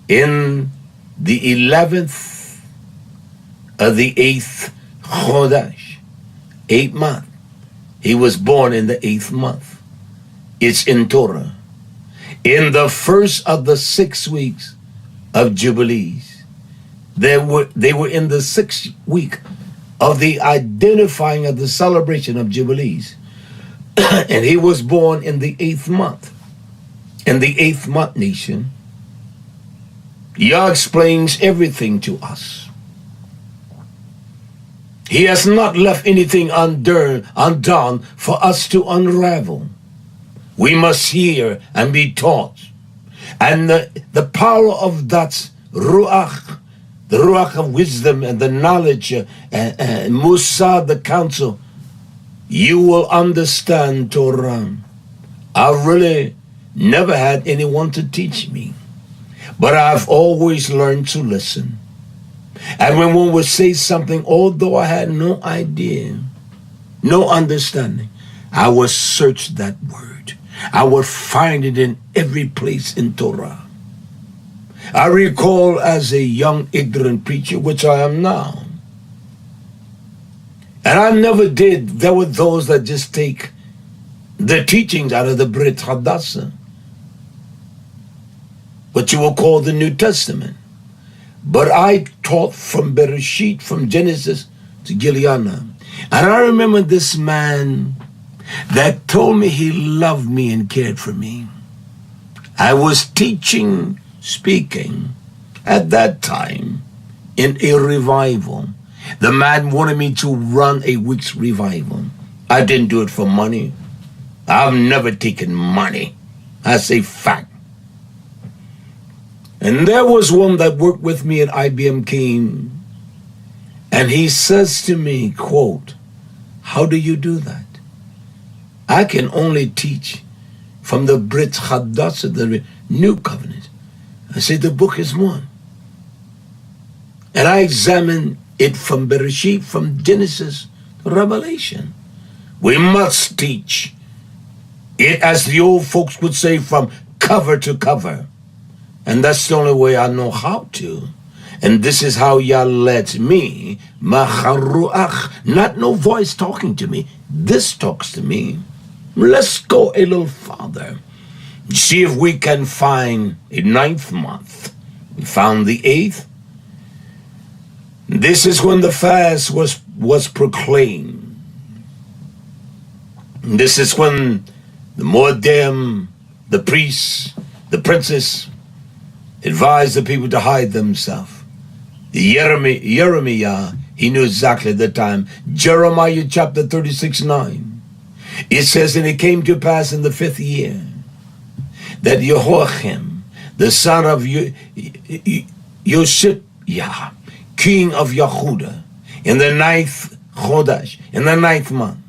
In the 11th of the 8th Chodesh, 8th month. He was born in the 8th month. It's in Torah. In the first of the 6 weeks of Jubilees. They were in the 6th week of the identifying of the celebration of Jubilees. And he was born in the 8th month. In the 8th month nation. Yah explains everything to us. He has not left anything undone for us to unravel. We must hear and be taught. And the power of that Ruach, the Ruach of wisdom and the knowledge, Musa, the counsel, you will understand Torah. I really never had anyone to teach me, but I've always learned to listen. And when one would say something, although I had no idea, no understanding, I would search that word. I would find it in every place in Torah. I recall as a young ignorant preacher, which I am now, and I never did, there were those that just take the teachings out of the Brit Hadassah, what you will call the New Testament. But I taught from Bereshit, from Genesis to Gileana. And I remember this man that told me he loved me and cared for me. I was teaching, speaking, at that time in a revival. The man wanted me to run a week's revival. I didn't do it for money. I've never taken money. That's a fact. And there was one that worked with me at IBM came, and he says to me, quote, how do you do that? I can only teach from the Brit Hadassah, the New Covenant. I said, the book is one. And I examined it from Bereshit, from Genesis to Revelation. We must teach it, as the old folks would say, from cover to cover. And that's the only way I know how to. And this is how Yah led me. Macharuach. Not no voice talking to me. This talks to me. Let's go a little farther. See if we can find a 9th month. We found the 8th. This is when the fast was proclaimed. This is when the Moedim, the priests, the princes, advised the people to hide themselves. Jeremiah, he knew exactly the time. Jeremiah chapter 36:9. It says, and it came to pass in the 5th year that Jehoiakim, the son of Yoshiah, king of Yehuda, in the 9th Chodesh, in the 9th month,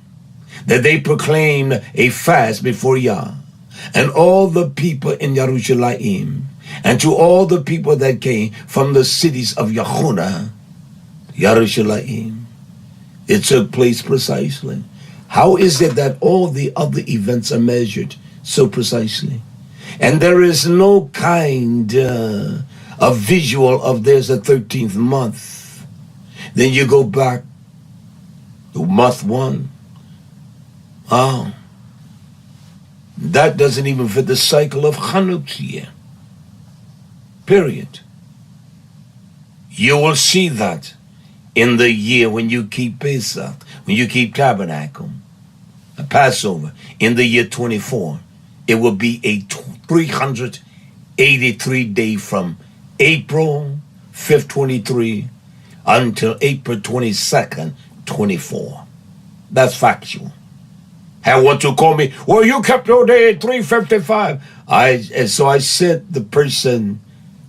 that they proclaimed a fast before Yah, and all the people in Yerushalayim, and to all the people that came from the cities of Yehuda, Yerushalayim. It took place precisely. How is it that all the other events are measured so precisely? And there is no kind of visual of there's a 13th month. Then you go back to month 1. Oh, that doesn't even fit the cycle of Chanukah. Period. You will see that in the year when you keep Pesach, when you keep Tabernacle, a Passover, in the year 24. it will be a 383 day from April 5th, 23 until April 22nd, 24. That's factual. Had one to call me, well, you kept your day at 355. So I sent the person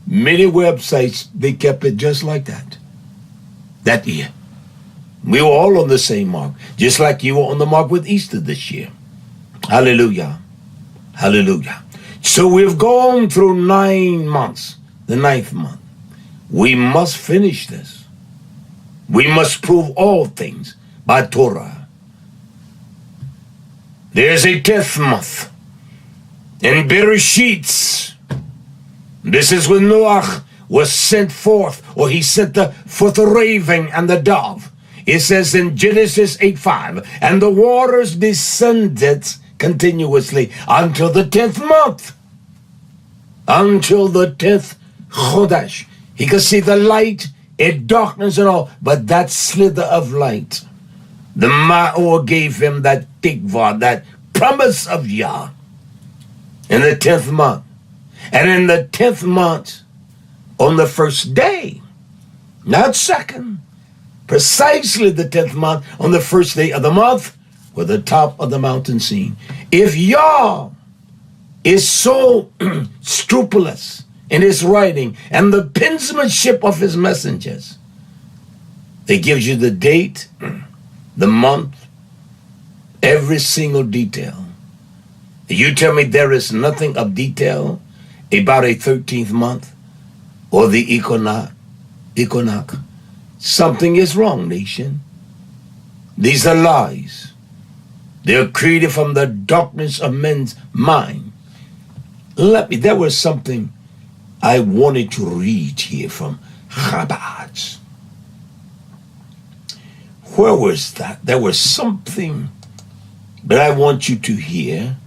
many websites, they kept it just like that. That year. We were all on the same mark, just like you were on the mark with Easter this year. Hallelujah. Hallelujah. So we've gone through 9 months, the 9th month. We must finish this. We must prove all things by Torah. There's a 10th month in Bereshit. This is when Noah was sent forth, or he sent forth the raven and the dove. It says in Genesis 8:5, and the waters descended continuously until the 10th month. Until the 10th Chodesh. He could see the light in darkness and all, but that slither of light, the Ma'or gave him that tikvah, that promise of Yah, in the 10th month. And in the 10th month, on the first day, not second, precisely the 10th month, on the first day of the month, were the top of the mountain seen. If Yah is so scrupulous in his writing and the penmanship of his messengers, it gives you the date, the month, every single detail. You tell me there is nothing of detail about a 13th month or the equinox. Something is wrong, nation. These are lies. They're created from the darkness of men's mind. There was something I wanted to read here from Chabad. Where was that? There was something that I want you to hear,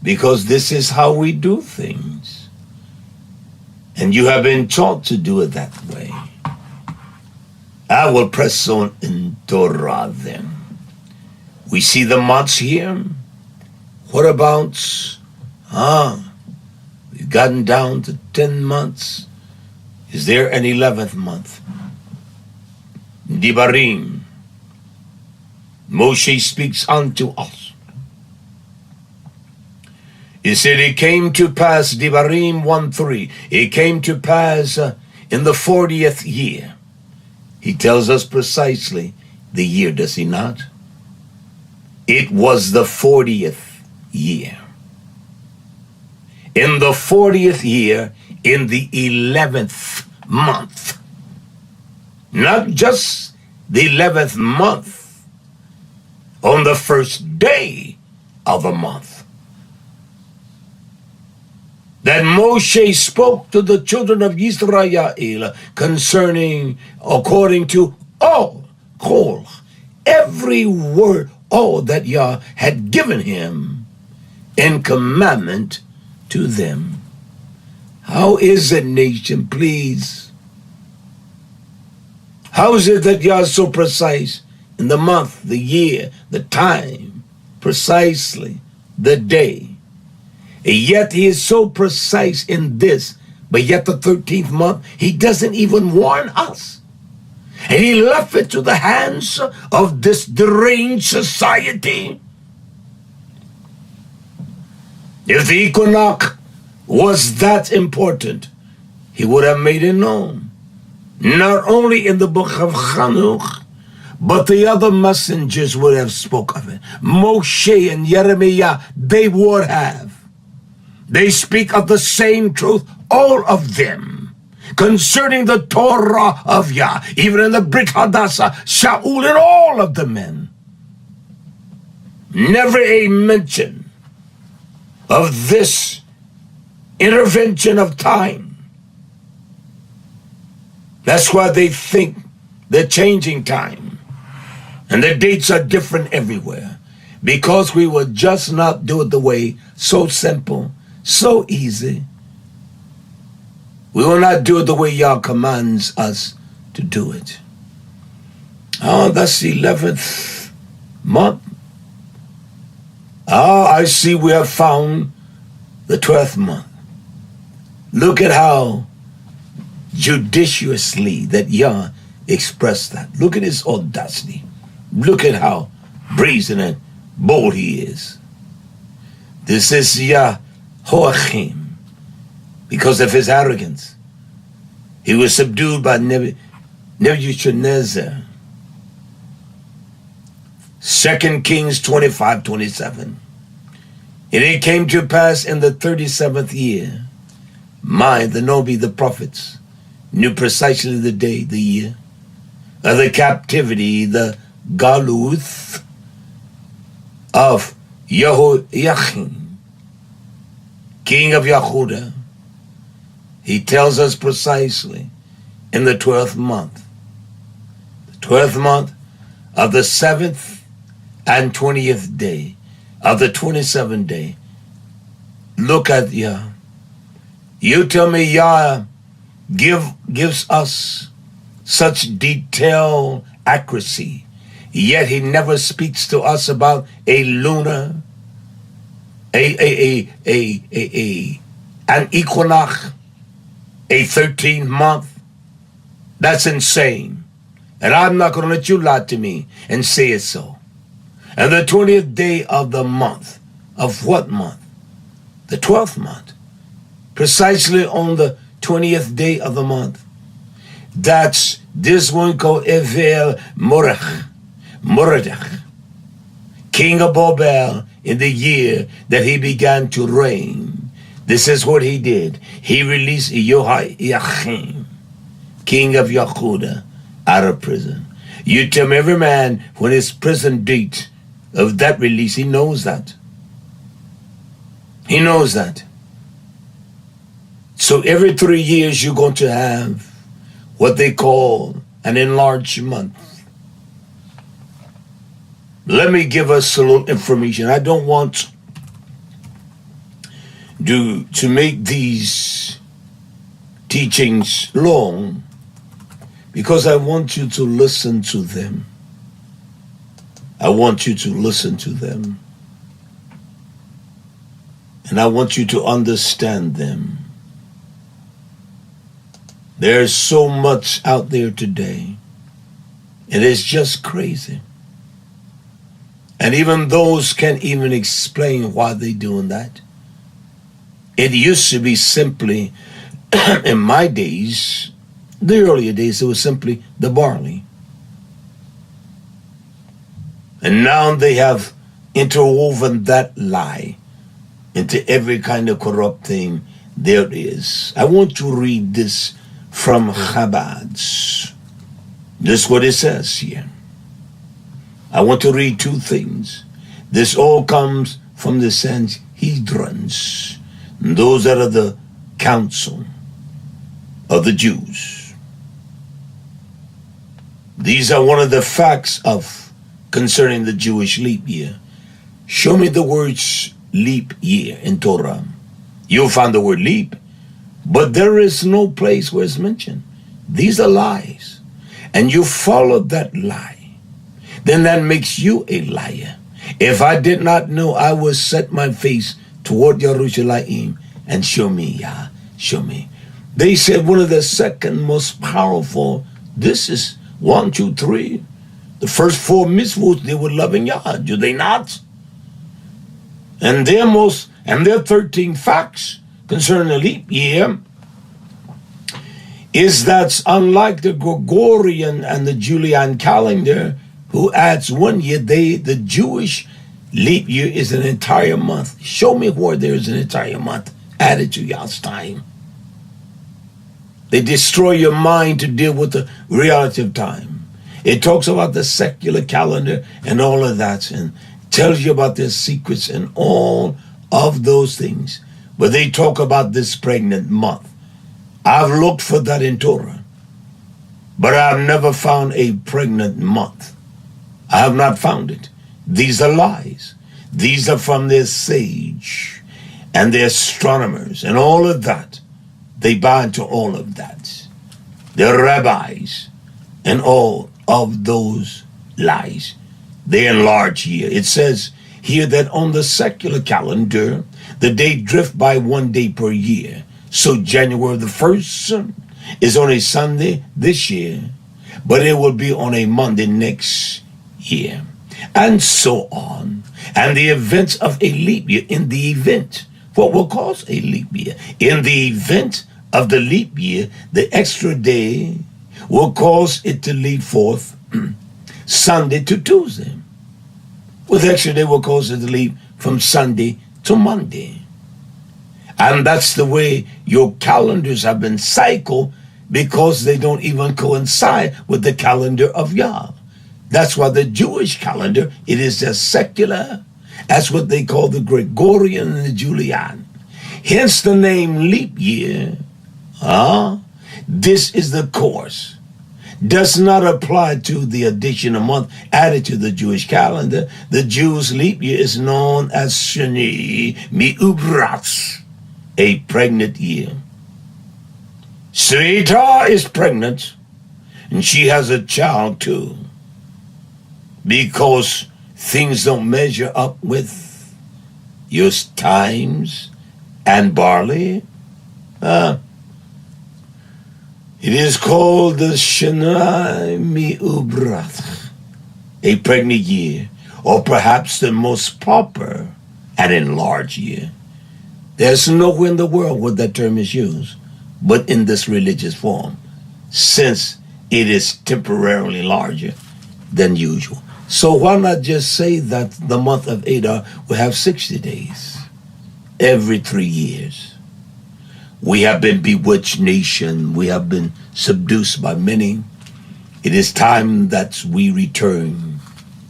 because this is how we do things. And you have been taught to do it that way. I will press on in Torah then. We see the months here. What about, we've gotten down to 10 months. Is there an 11th month? Dibarim. Moshe speaks unto us. He said, it came to pass, Dibarim 1:3, it came to pass in the 40th year. He tells us precisely the year, does he not? It was the 40th year. In the 40th year, in the 11th month. Not just the 11th month, on the first day of the month, that Moshe spoke to the children of YisraYah'ale concerning, according to all, every word, all that Yah had given him in commandment to them. How is it, nation, please? How is it that Yah is so precise in the month, the year, the time, precisely the day? And yet he is so precise in this, but yet the 13th month, he doesn't even warn us. And he left it to the hands of this deranged society. If the equinox was that important, he would have made it known. Not only in the book of Chanukh, but the other messengers would have spoke of it. Moshe and Jeremiah, they would have. They speak of the same truth, all of them, concerning the Torah of Yah, even in the Brit Hadassah, Shaul, and all of the men. Never a mention of this intervention of time. That's why they think they're changing time. And the dates are different everywhere. Because we will just not do it the way, so simple, so easy. We will not do it the way Yah commands us to do it. Oh, that's the 11th month. Oh, I see we have found the 12th month. Look at how judiciously that Yah expressed that. Look at his audacity. Look at how brazen and bold he is. This is YHWH. Because of his arrogance, he was subdued by Nebuchadnezzar. 2 Kings 25:27. And it came to pass in the 37th year, the Nobi, the prophets, knew precisely the day, the year, of the captivity, the Galuth of YisraYah'ale, king of Yehuda. He tells us precisely in the 12th month. The 12th month of the 7th and 20th day of the 27th day. Look at Yah. You tell me Yah gives us such detailed accuracy, yet he never speaks to us about a lunar, an equinox, a 13th month. That's insane. And I'm not going to let you lie to me and say it so. And the 20th day of the month. Of what month? The 12th month. Precisely on the 20th day of the month. That's this one called Evel Moradach, king of Babel, in the year that he began to reign. This is what he did. He released YisraYah'ale, king of Yehuda, out of prison. You tell me every man when his prison date of that release, he knows that. He knows that. So every 3 years you're going to have what they call an enlarged month. Let me give us a little information. I don't want to make these teachings long, because I want you to listen to them. I want you to listen to them. And I want you to understand them. There's so much out there today. It is just crazy. And even those can't even explain why they're doing that. It used to be simply, in my days, the earlier days, it was simply the barley. And now they have interwoven that lie into every kind of corrupt thing there is. I want to read this from Chabad's. This is what it says here. I want to read two things. This all comes from the Sanhedrins. Those that are the council of the Jews. These are one of the facts of concerning the Jewish leap year. Show me the words leap year in Torah. You'll find the word leap, but there is no place where it's mentioned. These are lies. And you follow that lie, then that makes you a liar. If I did not know, I would set my face toward Yerushalayim and show me, Yah, show me. They said one of the second most powerful, this is 1, 2, 3. The first 4 mitzvot, they were loving Yah, do they not? And their 13 facts concerning the leap year is that unlike the Gregorian and the Julian calendar, who adds 1 year, the Jewish leap year is an entire month. Show me where there is an entire month added to Yah's time. They destroy your mind to deal with the reality of time. It talks about the secular calendar and all of that, and tells you about their secrets and all of those things. But they talk about this pregnant month. I've looked for that in Torah, but I've never found a pregnant month. I have not found it. These are lies. These are from their sage and their astronomers and all of that. They buy into all of that. Their rabbis and all of those lies. They enlarge here. It says Hear that on the secular calendar, the day drift by 1 day per year. So January the 1st is on a Sunday this year, but it will be on a Monday next year, and so on. And the events of a leap year, in the event, what will cause a leap year? In the event of the leap year, the extra day will cause it to lead forth Sunday to Tuesday. With extra day will cause it to leap from Sunday to Monday. And that's the way your calendars have been cycled, because they don't even coincide with the calendar of Yah. That's why the Jewish calendar, it is just secular. That's what they call the Gregorian and the Julian. Hence the name leap year. This is the course. Does not apply to the additional month added to the Jewish calendar. The Jews' leap year is known as Shani Mi'ubratz, a pregnant year. YisraYah'ale is pregnant, and she has a child too, because things don't measure up with your times and barley. It is called the Shana Mi'ubrat, a pregnant year, or perhaps the most proper and enlarged year. There's nowhere in the world where that term is used, but in this religious form, since it is temporarily larger than usual. So why not just say that the month of Adar will have 60 days every 3 years? We have been bewitched nation. We have been seduced by many. It is time that we return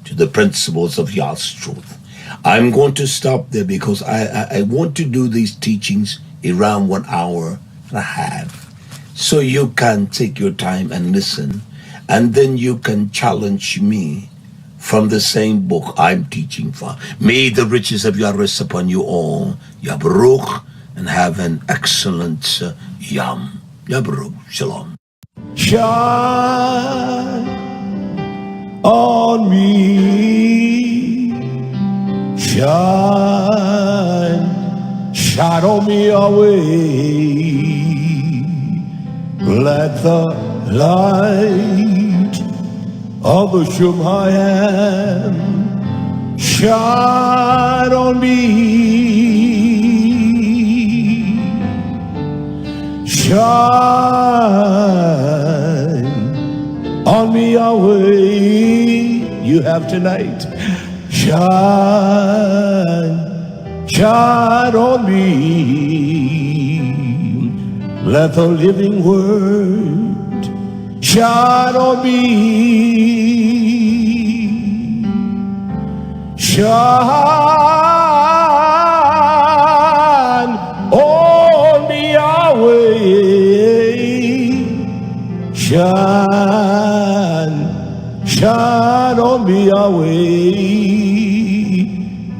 to the principles of Yah's truth. I'm going to stop there because I want to do these teachings around 1 hour and a half, so you can take your time and listen, and then you can challenge me from the same book I'm teaching from. May the riches of Yah rest upon you all. Yah Baruch, and have an excellent Yom. Yah Baruch. Shalom. Shine on me, shine on me away. Let the light of the Shemayim shine on me. Shine on me, Yahweh. You have tonight. Shine on me. Let the living word shine on me. Shine on me, Yahweh. Shine on me, Yahweh.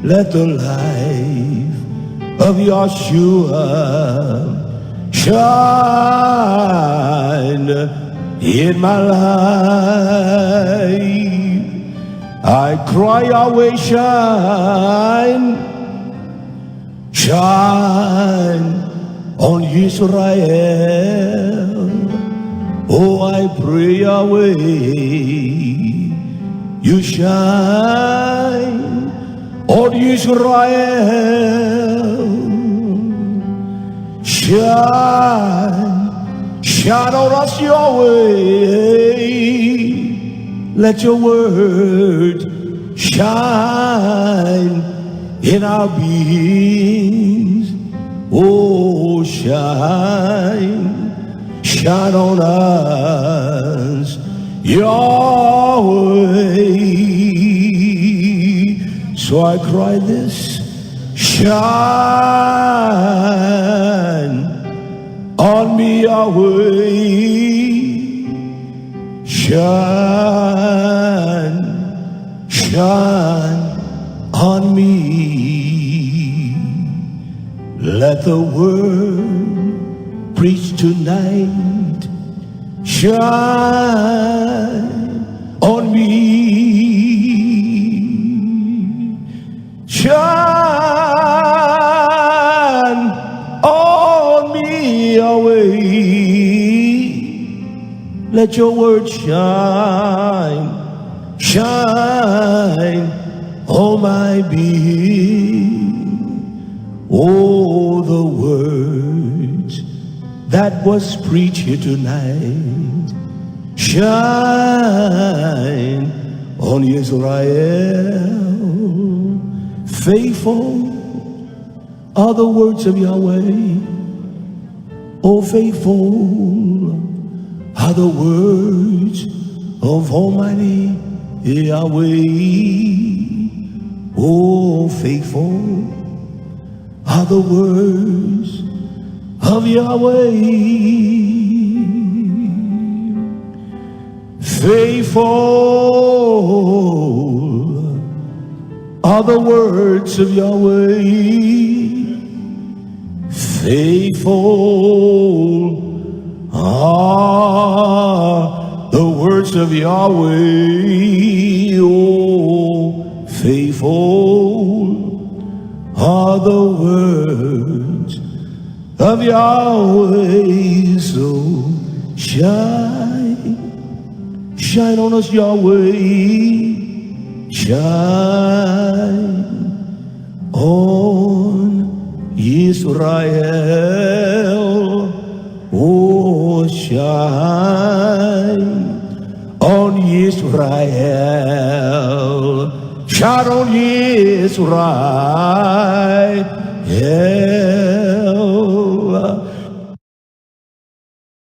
Let the life of Yahushua shine in my life. I cry, Yahweh, shine on Israel. Oh, I pray, Yahweh, you shine on Israel. Shine on us, Yahweh. Let your word shine in our beings. Oh, shine on us, Yahweh. So I cry this, shine on me, Yahweh. Shine on me. Let the word preach tonight. Shine on me. Let your word shine, shine on my being. Oh, the words that was preached here tonight, shine on Israel. Faithful are the words of Yahweh. Oh, faithful are the words of Almighty Yahweh. Oh, faithful are the words of Yahweh. Faithful are the words of Yahweh. Faithful are the words of Yahweh. Oh, faithful are the words of Yahweh. So shine, shine on us, Yahweh. Shine on Israel. Oh, shine on Israel. Shine on Israel.